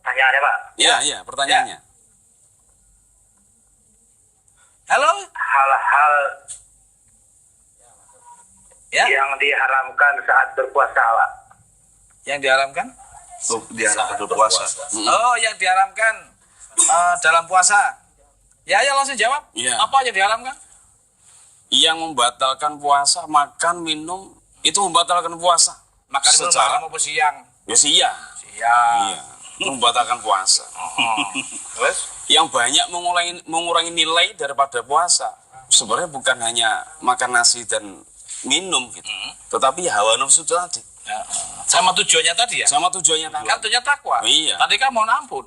Speaker 6: Pertanyaannya, Pak.
Speaker 4: Iya, pertanyaannya.
Speaker 1: Halo?
Speaker 6: Hal-hal
Speaker 1: Ya,
Speaker 6: yang diharamkan saat berpuasa, Pak.
Speaker 1: yang diharamkan?
Speaker 3: Oh, diharapkan berpuasa.
Speaker 1: Oh, yang diharamkan dalam puasa. Ya, langsung jawab.
Speaker 4: Iya.
Speaker 1: Apa yang diharamkan?
Speaker 4: Yang membatalkan puasa, makan, minum, itu membatalkan puasa.
Speaker 1: Makan dulu
Speaker 4: Secara-
Speaker 1: malam maupun siang.
Speaker 4: Ya sih, iya.
Speaker 1: Siang.
Speaker 4: Iya, itu membatalkan puasa.
Speaker 1: Terus?
Speaker 4: Yang banyak mengurangi nilai daripada puasa. Sebenarnya bukan hanya makan nasi dan minum gitu. Tetapi hawa nafsu itu tadi.
Speaker 1: Ya, sama tujuannya tadi ya?
Speaker 4: Sama tujuannya tadi.
Speaker 1: Kan tujuannya takwa.
Speaker 4: Iya.
Speaker 1: Tadi kan mohon ampun.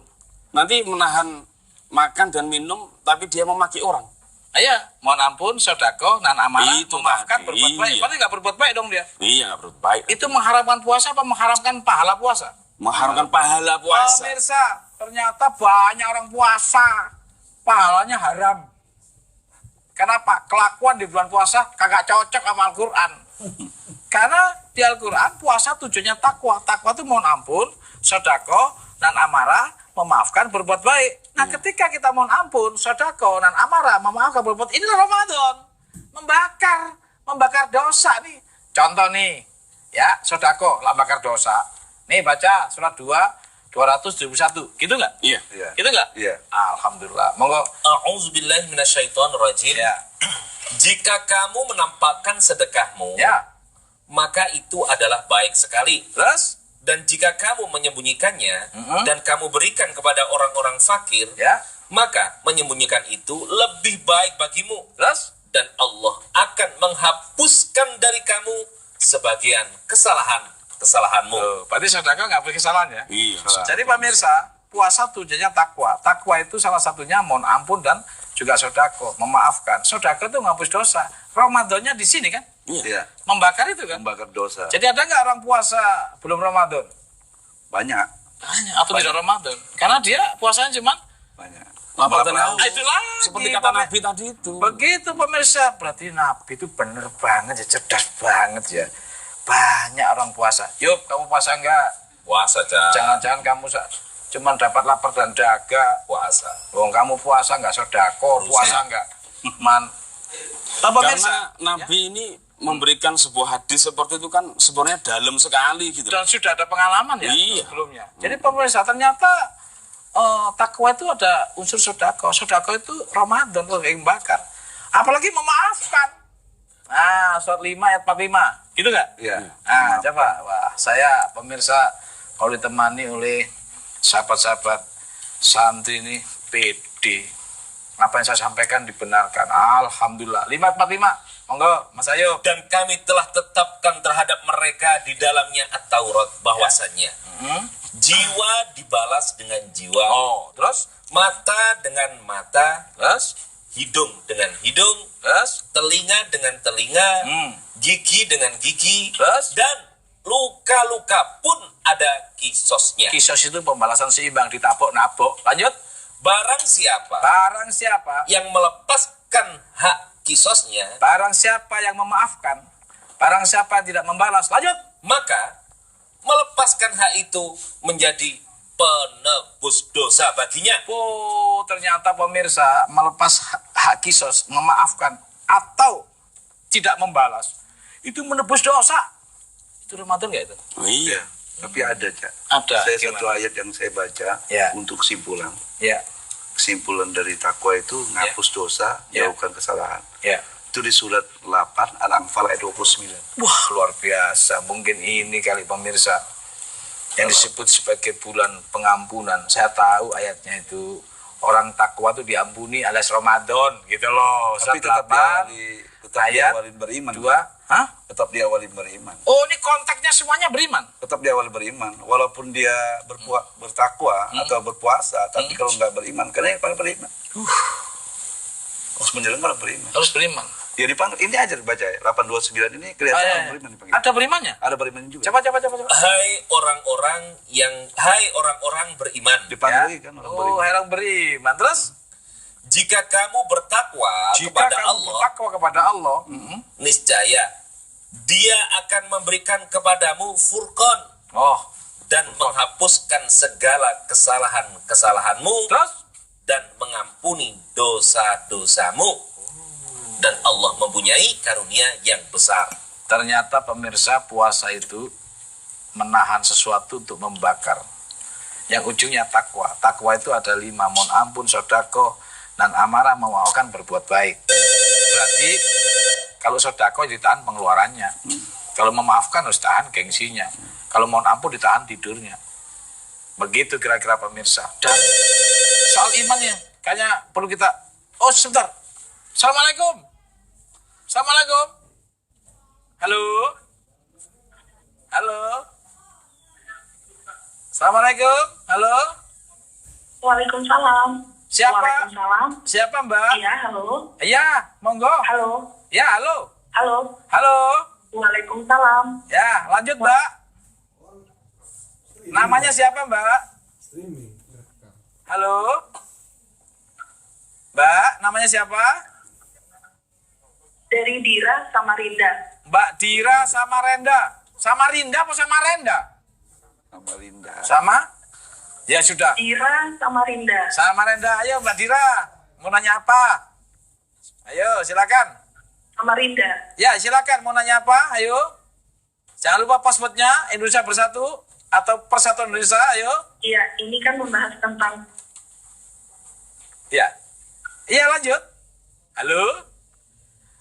Speaker 4: Nanti menahan makan dan minum, tapi dia memaki orang.
Speaker 1: Iya, mohon ampun, sodako, nan amarah,
Speaker 4: Itu
Speaker 1: memaafkan,
Speaker 4: tadi.
Speaker 1: berbuat baik.
Speaker 4: Iya.
Speaker 1: Berarti nggak berbuat baik dong dia.
Speaker 4: Iya, nggak baik.
Speaker 1: Itu mengharapkan puasa apa mengharapkan pahala puasa?
Speaker 4: Mengharapkan pahala puasa.
Speaker 1: Pemirsa, ternyata banyak orang puasa, pahalanya haram. Kenapa? Kelakuan di bulan puasa kagak cocok sama Al-Quran. Karena di Al-Quran puasa tujuannya takwa. Takwa itu mohon ampun, sodako, dan amarah, memaafkan, berbuat baik. Nah ketika kita mohon ampun, sodako, dan amarah, memaafkan, berbuat, inilah Ramadan. Membakar dosa nih. Contoh nih, ya sodako, lah bakar dosa. Nih baca surat 271, gitu nggak?
Speaker 4: Iya.
Speaker 3: Iya.
Speaker 1: Gitu nggak?
Speaker 3: Iya.
Speaker 1: Alhamdulillah. Monggo.
Speaker 2: A'udzubillahi minasyaitonirrajim.
Speaker 1: Ya.
Speaker 2: Jika kamu menampakkan sedekahmu,
Speaker 1: Ya.
Speaker 2: maka itu adalah baik sekali.
Speaker 1: Terus?
Speaker 2: Dan jika kamu menyembunyikannya
Speaker 1: Mhm.
Speaker 2: dan kamu berikan kepada orang-orang fakir,
Speaker 1: Ya.
Speaker 2: maka menyembunyikan itu lebih baik bagimu.
Speaker 1: Terus?
Speaker 2: Dan Allah akan menghapuskan dari kamu sebagian kesalahanmu.
Speaker 1: Tuh, berarti sedekah nggak boleh kesalahan ya?
Speaker 4: Iya.
Speaker 1: Jadi pemirsa, puasa tujuannya takwa. Takwa itu salah satunya mohon ampun dan juga sodako, memaafkan. Sodako itu menghapus dosa. Ramadannya di sini kan?
Speaker 3: Iya.
Speaker 1: Membakar itu kan?
Speaker 3: Membakar dosa.
Speaker 1: Jadi ada nggak orang puasa belum Ramadan?
Speaker 3: Banyak.
Speaker 1: Banyak. Atau tidak Ramadan? Karena dia puasanya cuma
Speaker 3: Banyak.
Speaker 4: Lapar dan
Speaker 3: Lapar.
Speaker 4: haus.
Speaker 1: itu lagi.
Speaker 4: Seperti kata Nabi tadi itu.
Speaker 1: Begitu pemirsa, berarti Nabi itu bener banget ya, cerdas banget ya. Banyak orang puasa. Yuk, kamu puasa enggak?
Speaker 2: Puasa, Cak.
Speaker 1: Jangan-jangan kamu cuman dapat lapar dan dahaga.
Speaker 2: Puasa.
Speaker 1: Wong kamu puasa enggak sodako, puasa enggak man. Tapi pemirsa,
Speaker 4: Karena Nabi ini memberikan sebuah hadis seperti itu kan sebenarnya dalam sekali gitu.
Speaker 1: dan sudah ada pengalaman ya
Speaker 4: Iya.
Speaker 1: sebelumnya. Jadi pemirsa ternyata takwa itu ada unsur sodako. Sodako itu Ramadan tuh yang bakar. Apalagi memaafkan. Nah, surat 5 ayat 45. Gitu nggak?
Speaker 3: Iya.
Speaker 1: Nah, coba. Wah, saya pemirsa kalau ditemani oleh sahabat-sahabat santri ini PD. Apa yang saya sampaikan dibenarkan. Alhamdulillah. 545. Monggo, Mas Ayub.
Speaker 2: Dan kami telah tetapkan terhadap mereka di dalamnya At-Taurat bahwasannya jiwa dibalas dengan jiwa,
Speaker 1: Oh, terus?
Speaker 2: mata dengan mata,
Speaker 1: Terus?
Speaker 2: hidung dengan hidung,
Speaker 1: Terus?
Speaker 2: telinga dengan telinga,
Speaker 1: Hmm.
Speaker 2: gigi dengan gigi,
Speaker 1: Terus?
Speaker 2: dan luka-luka pun ada kisosnya.
Speaker 1: Kisos itu pembalasan seimbang, ditapuk-napuk. Lanjut.
Speaker 2: Barang siapa
Speaker 1: Barang siapa?
Speaker 2: yang melepaskan hak kisosnya,
Speaker 1: Barang siapa yang memaafkan? Barang siapa yang tidak membalas? Lanjut.
Speaker 2: maka melepaskan hak itu menjadi penebus dosa baginya.
Speaker 1: Oh, ternyata pemirsa melepas hak kisos, memaafkan atau tidak membalas itu menebus dosa. Itu Ramadan nggak itu?
Speaker 4: Oh, iya.
Speaker 3: Iya. Tapi ada, Cak.
Speaker 1: Ada.
Speaker 3: Saya
Speaker 1: Gimana?
Speaker 3: satu ayat yang saya baca
Speaker 1: Ya.
Speaker 3: untuk kesimpulan.
Speaker 1: Ya,
Speaker 3: Kesimpulan dari takwa itu ngapus dosa,
Speaker 1: Ya.
Speaker 3: jauhkan kesalahan.
Speaker 1: ya.
Speaker 3: Itu di surat 8 Al-Anfal ayat 29.
Speaker 1: Wah, luar biasa. Mungkin ini kali pemirsa yang disebut sebagai bulan pengampunan. Saya tahu ayatnya itu orang takwa itu diampuni alias Ramadan gitu loh.
Speaker 3: Tapi
Speaker 1: Surat 8, ayat
Speaker 3: diawali beriman.
Speaker 1: 2. Hah?
Speaker 3: Tetap diawali beriman.
Speaker 1: Oh, ini konteksnya semuanya beriman.
Speaker 3: Tetap diawali beriman. Walaupun dia bertakwa atau berpuasa, tapi kalau nggak beriman, karena yang paling beriman. Harus menjalankan orang beriman.
Speaker 1: Harus beriman.
Speaker 3: Ya dipanggil, ini aja dibaca ya. 829 ini kelihatan
Speaker 1: Ah,
Speaker 3: orang
Speaker 1: ya.
Speaker 3: beriman dipanggil.
Speaker 1: Ada berimannya?
Speaker 3: Ada beriman juga.
Speaker 1: Coba.
Speaker 2: Hai orang-orang beriman,
Speaker 3: Dipanggil
Speaker 1: Ya.
Speaker 3: lagi kan orang
Speaker 1: Oh,
Speaker 3: beriman.
Speaker 1: orang beriman. Terus?
Speaker 2: jika kamu bertakwa
Speaker 1: kepada Allah,
Speaker 2: niscaya Dia akan memberikan kepadamu furqan dan menghapuskan segala kesalahan-kesalahanmu dan mengampuni dosa-dosamu. Dan Allah mempunyai karunia yang besar.
Speaker 1: Ternyata pemirsa, puasa itu menahan sesuatu untuk membakar. Yang ujungnya takwa. Takwa itu ada 5, mohon ampun, sedekah, dan amarah, memaafkan, berbuat baik. Berarti kalau sedekah ditahan pengeluarannya. Kalau memaafkan harus tahan gengsinya. Kalau mohon ampun ditahan tidurnya. Begitu kira-kira pemirsa. Dan soal imannya, kayaknya perlu kita, sebentar. Assalamualaikum. Assalamualaikum. Halo. Halo. Assalamualaikum. Halo.
Speaker 7: Waalaikumsalam.
Speaker 1: Siapa?
Speaker 7: Waalaikumsalam.
Speaker 1: Siapa, Mbak?
Speaker 7: Iya, halo.
Speaker 1: Iya, monggo.
Speaker 7: Halo.
Speaker 1: Ya, halo.
Speaker 7: Halo.
Speaker 1: Halo.
Speaker 7: Waalaikumsalam.
Speaker 1: Ya, lanjut, Mbak. Namanya siapa, Mbak? Halo. Mbak, namanya siapa?
Speaker 7: Dari Dira, Samarinda.
Speaker 1: Mbak Dira Samarinda. Samarinda apa Samarenda?
Speaker 3: Samarinda.
Speaker 1: Sama? Ya sudah.
Speaker 7: Dira, Samarinda.
Speaker 1: Samarinda, ayo Mbak Dira. Mau nanya apa? Ayo, silakan.
Speaker 7: Samarinda.
Speaker 1: Ya, silakan. Mau nanya apa? Ayo. Jangan lupa passwordnya Indonesia Bersatu atau Persatuan Indonesia. Ayo.
Speaker 7: Iya, ini kan membahas tentang...
Speaker 1: Ya. Iya, lanjut. Halo.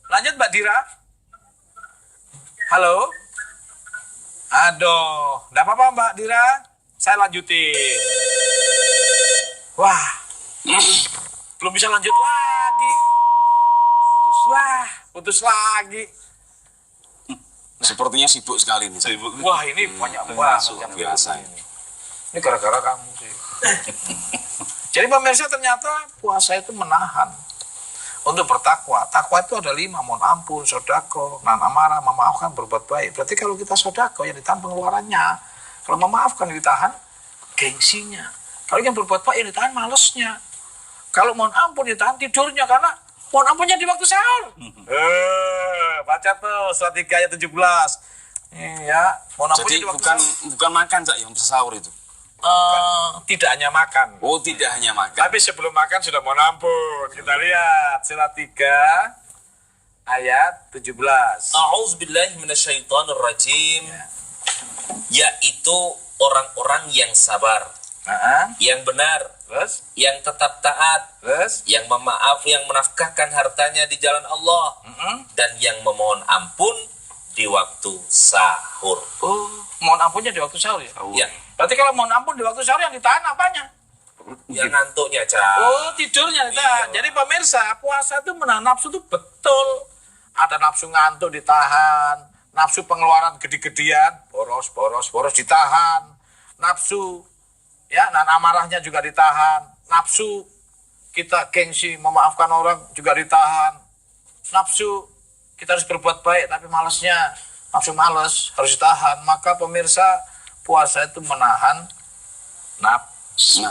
Speaker 1: Lanjut Mbak Dira. Halo. Aduh, enggak apa-apa Mbak Dira. Saya lanjutin. Wah. Belum bisa lanjut lagi. Putus lagi.
Speaker 4: Sepertinya sibuk sekali nih.
Speaker 1: Wah, ini banyak banget yang
Speaker 4: biasa
Speaker 1: ini. Ini gara-gara kamu sih. Jadi pemirsa, ternyata puasa itu menahan untuk bertakwa. Takwa itu ada 5, mohon ampun, sedekah, nahan amarah, memaafkan, berbuat baik. Berarti kalau kita sedekah yang ditahan pengeluarannya, kalau memaafkan yang ditahan gengsinya, kalau yang berbuat baik yang ditahan malesnya, kalau mohon ampun ditahan tidurnya, karena mohon ampunnya di waktu sahur. Baca tuh surat 3 ayat 17. Iya, mohon ampun
Speaker 4: jadi
Speaker 1: di waktu sahur.
Speaker 4: bukan makan Cak yang sahur itu.
Speaker 1: Tidak hanya makan.
Speaker 4: Oh, tidak hanya makan.
Speaker 1: Tapi sebelum makan sudah mohon ampun. Kita lihat surat 3 ayat 17.
Speaker 2: A'udzubillahi minasyaitonirrajim. Yaitu orang-orang yang sabar, yang benar,
Speaker 1: Terus?
Speaker 2: yang tetap taat,
Speaker 1: Terus?
Speaker 2: yang memaaf, yang menafkahkan hartanya di jalan Allah, dan yang memohon ampun di waktu sahur.
Speaker 1: Mohon ampunnya di waktu sahur ya?
Speaker 2: Ya,
Speaker 1: Berarti kalau mohon ampun di waktu sahur yang ditahan apanya?
Speaker 2: yang ngantuknya, Cak.
Speaker 1: Tidurnya ditahan. Jadi pemirsa, puasa itu menahan nafsu itu betul. Ada nafsu ngantuk ditahan, nafsu pengeluaran gede-gedean, boros ditahan. Nafsu nahan amarahnya juga ditahan. Nafsu kita gengsi memaafkan orang juga ditahan. Nafsu kita harus berbuat baik tapi malasnya, nafsu malas harus ditahan. Maka pemirsa, puasa itu menahan nafsu.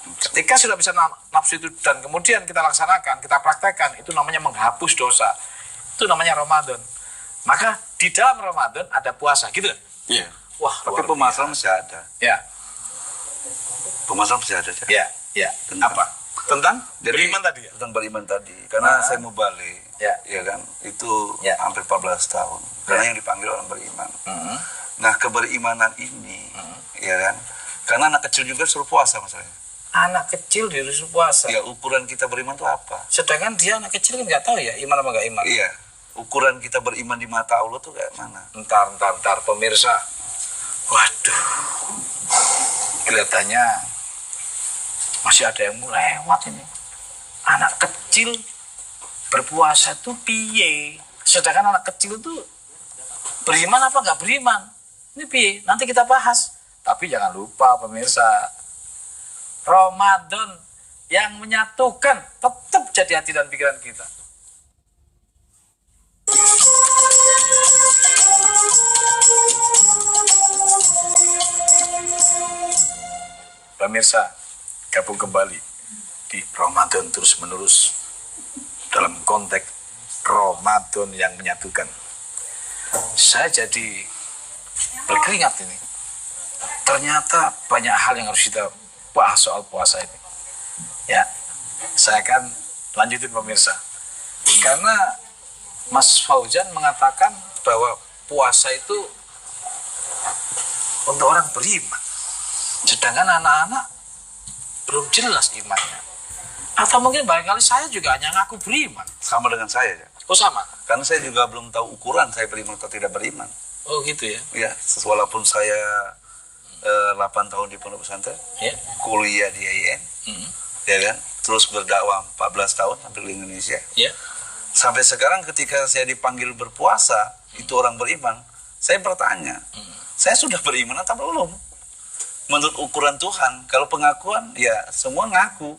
Speaker 1: Ketika sudah bisa nafsu itu dan kemudian kita laksanakan, kita praktekkan, itu namanya menghapus dosa. Itu namanya Ramadan. Maka di dalam Ramadan ada puasa, gitu.
Speaker 4: Iya.
Speaker 1: Wah,
Speaker 3: Tapi permasalahan masih ada.
Speaker 1: Ya.
Speaker 3: Permasalahan masih ada. Cak.
Speaker 1: Ya.
Speaker 3: Tentang
Speaker 1: Apa? Tentang
Speaker 3: Jadi,
Speaker 1: beriman tadi ya?
Speaker 3: Tentang beriman tadi. Karena saya mau balik.
Speaker 1: Ya.
Speaker 3: Kan? Itu
Speaker 1: Ya.
Speaker 3: hampir 14 tahun. Karena yang dipanggil orang beriman. Nah, keberimanan ini, ya kan? Karena anak kecil juga suruh puasa masalahnya.
Speaker 1: Anak kecil disuruh puasa.
Speaker 3: Ya, ukuran kita beriman itu apa?
Speaker 1: Sedangkan dia anak kecil kan nggak tahu ya iman apa nggak iman.
Speaker 3: Iya. Ukuran kita beriman di mata Allah tuh kayak mana?
Speaker 1: Ntar pemirsa. Waduh. Kelihatannya masih ada yang mulai lewat ini. Anak kecil berpuasa itu piye? Sedangkan anak kecil itu beriman apa nggak beriman? Ini piye? Nanti kita bahas. Tapi jangan lupa pemirsa, Ramadan yang menyatukan tetap jadi hati dan pikiran kita. Pemirsa, gabung kembali di Ramadan terus-menerus dalam konteks Ramadan yang menyatukan. Saya jadi berkeringat ini. Ternyata banyak hal yang harus kita bahas soal puasa ini. Ya, saya akan lanjutin pemirsa. Karena Mas Fauzan mengatakan bahwa puasa itu untuk orang beriman. Sedangkan anak-anak belum jelas imannya. Atau mungkin barangkali saya juga hanya ngaku beriman.
Speaker 3: Sama dengan saya ya.
Speaker 1: Oh sama?
Speaker 3: Karena saya juga belum tahu ukuran saya beriman atau tidak beriman.
Speaker 1: Oh gitu ya?
Speaker 3: Ya, walaupun saya 8 tahun di pondok pesantren, kuliah di IAIN, ya kan, terus berdakwah 14 tahun hampir di Indonesia. Sampai sekarang ketika saya dipanggil berpuasa, itu orang beriman, saya bertanya, saya sudah beriman atau belum? Menurut ukuran Tuhan, kalau pengakuan, ya semua ngaku.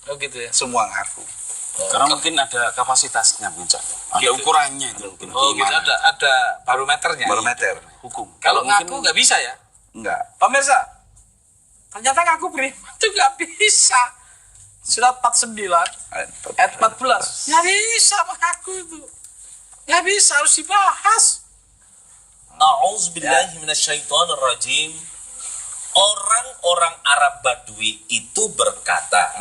Speaker 1: Oh gitu ya?
Speaker 3: Semua ngaku.
Speaker 4: Karena mungkin ada kapasitasnya, Puncak. Ada ukurannya itu.
Speaker 1: Oh gitu, ada barometernya.
Speaker 3: Barometer, hukum.
Speaker 1: Kalau ngaku nggak bisa ya?
Speaker 3: Enggak.
Speaker 1: Pemirsa, ternyata ngaku beriman itu nggak bisa. Surat 49, ayat 14. Nggak bisa mengaku itu. Nggak bisa, harus dibahas.
Speaker 2: A'udzubillahi minasyaitonirrajim. Orang-orang Arab Badui itu berkata,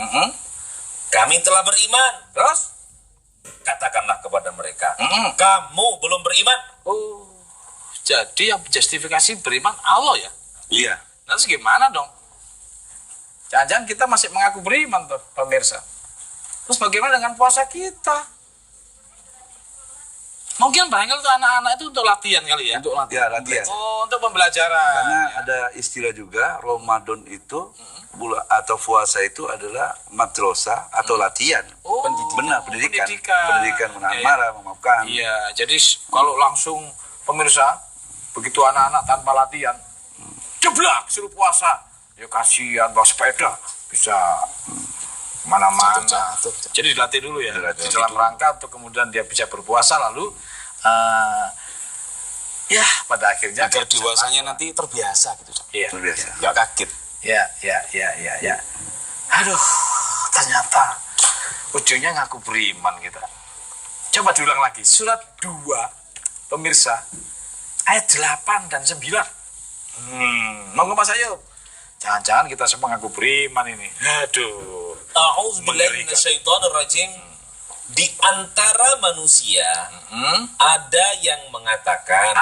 Speaker 2: kami telah beriman.
Speaker 1: Terus?
Speaker 2: Katakanlah kepada mereka, kamu belum beriman.
Speaker 1: Oh, jadi yang justifikasi beriman Allah ya?
Speaker 3: Iya.
Speaker 1: Nah, terus gimana dong? Jangan-jangan kita masih mengaku beriman tuh, pemirsa. Terus bagaimana dengan puasa kita? Mungkin barangkali untuk anak-anak itu untuk latihan kali ya? Untuk
Speaker 3: Ya, latihan.
Speaker 1: Oh, untuk pembelajaran.
Speaker 3: Karena ada istilah juga, Ramadan itu, atau puasa itu adalah madrasah atau latihan.
Speaker 1: Oh,
Speaker 3: benar, pendidikan.
Speaker 1: Pendidikan
Speaker 3: menahan marah, memaafkan.
Speaker 1: Iya, jadi kalau langsung pemirsa, begitu anak-anak tanpa latihan, jeblak suruh puasa. Ya kasihan, bawa sepeda, bisa mana-mana. Jadi dilatih dulu ya, dalam rangka untuk kemudian dia bisa berpuasa, lalu ya pada akhirnya
Speaker 4: agar dewasanya nanti terbiasa gitu.
Speaker 1: Iya.
Speaker 3: Terbiasa.
Speaker 4: Nggak kaget.
Speaker 1: Ya. Aduh, ternyata ujungnya ngaku beriman kita. Coba diulang lagi, surat 2, pemirsa, ayat 8 dan 9. Monggo Mas Ayub. Jangan-jangan kita semua ngaku beriman ini. Aduh.
Speaker 2: A'udzubillahi minasyaitonirrajim. Di antara manusia ada yang mengatakan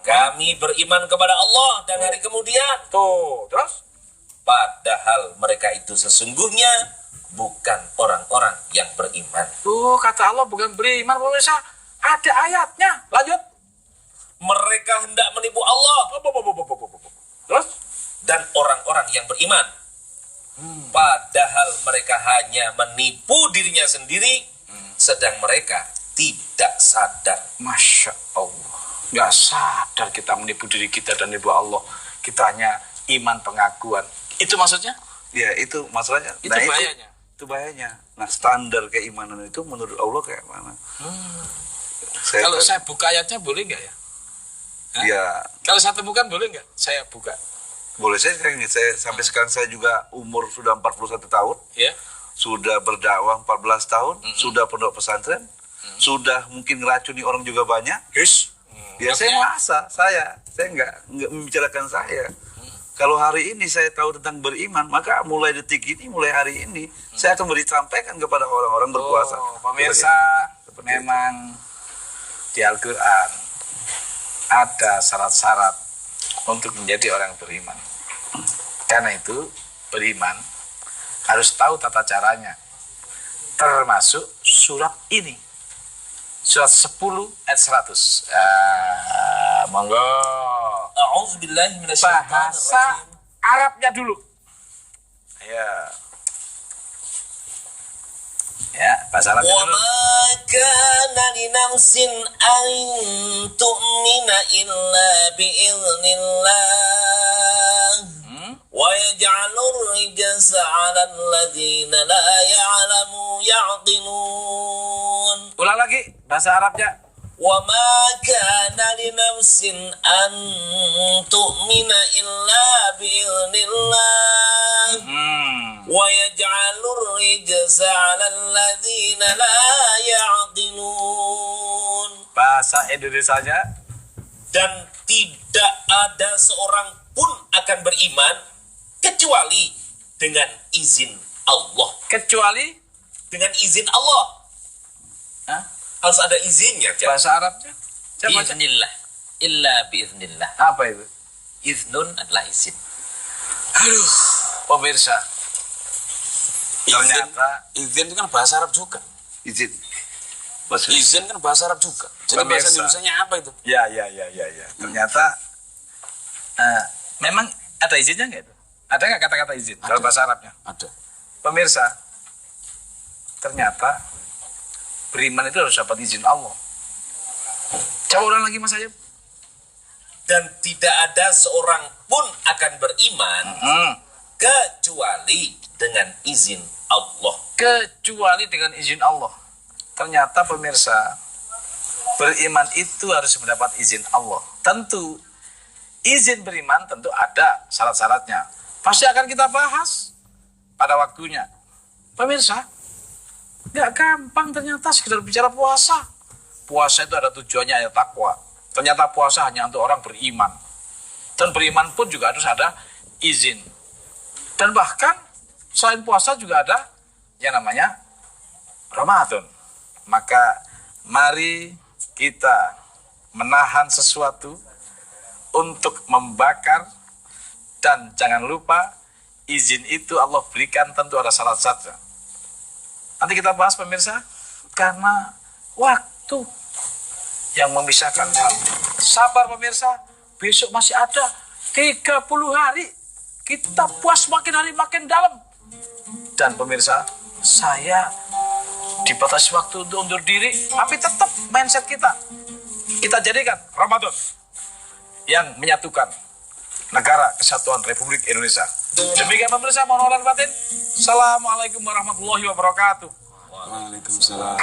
Speaker 2: kami beriman kepada Allah dan hari kemudian.
Speaker 1: Tuh, terus?
Speaker 2: Padahal mereka itu sesungguhnya bukan orang-orang yang beriman.
Speaker 1: Tuh, kata Allah bukan beriman, pemirsa. Ada ayatnya. Lanjut.
Speaker 2: Mereka hendak menipu Allah.
Speaker 1: Terus?
Speaker 2: Dan orang-orang yang beriman. Padahal mereka hanya menipu dirinya sendiri, sedang mereka tidak sadar.
Speaker 1: Masya Allah. Nggak sadar kita menipu diri kita dan menipu Allah. Kita hanya iman pengakuan. Itu maksudnya?
Speaker 3: Ya, itu masalahnya.
Speaker 1: Itu bahayanya.
Speaker 3: Itu bahayanya. Nah, standar keimanan itu menurut Allah kayak mana?
Speaker 1: Kalau saya buka ayatnya boleh nggak ya?
Speaker 3: Ya.
Speaker 1: Kalau saya temukan boleh nggak? Saya buka.
Speaker 3: Boleh, saya sampai sekarang saya juga umur sudah 41 tahun.
Speaker 1: Ya.
Speaker 3: Sudah berdakwah 14 tahun, sudah pondok pesantren, sudah mungkin ngeracuni orang juga banyak. Ya, saya merasa, saya nggak membicarakan saya. Kalau hari ini saya tahu tentang beriman, maka mulai detik ini, mulai hari ini, saya akan sampaikan kepada orang-orang berpuasa.
Speaker 1: Pemirsa, memang di Al-Quran ada syarat-syarat untuk menjadi orang beriman. Karena itu, beriman harus tahu tata caranya. Termasuk surat ini. Surat 10 ayat 100. Monggo.
Speaker 2: A'udzubillahi minasyaitonirrajim.
Speaker 1: Bahasa Arabnya dulu. Ya, bahasa Arabnya
Speaker 2: Wa
Speaker 1: dulu.
Speaker 2: ma kana li nafsin an tu'mina illa bi'iznillah. Wa yaj'alur rijsa 'alal ladzina la ya'qilun.
Speaker 1: Ulang lagi bahasa Arabnya.
Speaker 2: wa ma kana li nafsin an tu'mina illa bi'idznillah wa yaj'alur rijsa 'alal ladzina la ya'qilun.
Speaker 1: Bahasa Indonesianya,
Speaker 2: dan tidak ada seorang pun akan beriman kecuali dengan izin Allah.
Speaker 1: kecuali
Speaker 2: Dengan izin Allah.
Speaker 1: Hah?
Speaker 2: Harus ada izinnya. Cak.
Speaker 1: bahasa Arabnya. Coba, Cak.
Speaker 5: Biiznillah. Illa biiznillah.
Speaker 1: Apa itu?
Speaker 5: Iznun adalah izin.
Speaker 1: Aduh, pemirsa. Ternyata
Speaker 4: izin itu kan bahasa Arab juga.
Speaker 3: Izin.
Speaker 4: Izin kan bahasa Arab juga. Jadi bahasa Indonesianya apa itu?
Speaker 1: ya. Ternyata memang ada izinnya nggak itu? Ada nggak kata-kata izin dalam bahasa Arabnya?
Speaker 4: Ada.
Speaker 1: Pemirsa, ternyata beriman itu harus dapat izin Allah. Coba ulang lagi Mas Ayub.
Speaker 2: Dan tidak ada seorang pun akan beriman kecuali dengan izin Allah.
Speaker 1: Kecuali dengan izin Allah. Ternyata pemirsa, beriman itu harus mendapat izin Allah. Tentu izin beriman tentu ada syarat-syaratnya. Pasti akan kita bahas pada waktunya. Pemirsa, nggak gampang ternyata sekedar bicara puasa. Puasa itu ada tujuannya, ada takwa. Ternyata puasa hanya untuk orang beriman. Dan beriman pun juga harus ada izin. Dan bahkan selain puasa juga ada yang namanya Ramadan. Maka mari kita menahan sesuatu untuk membakar, dan jangan lupa izin itu Allah berikan tentu ada syarat-syaratnya. Nanti kita bahas pemirsa, karena waktu yang memisahkan kami. Sabar pemirsa, besok masih ada 30 hari. Kita puas makin hari makin dalam. Dan pemirsa, saya dibatasi waktu untuk undur diri, tapi tetap mindset kita jadikan Ramadan yang menyatukan negara kesatuan Republik Indonesia. Demikian pemirsa, mohon maaf batin. Assalamualaikum warahmatullahi wabarakatuh.
Speaker 4: Waalaikumsalam.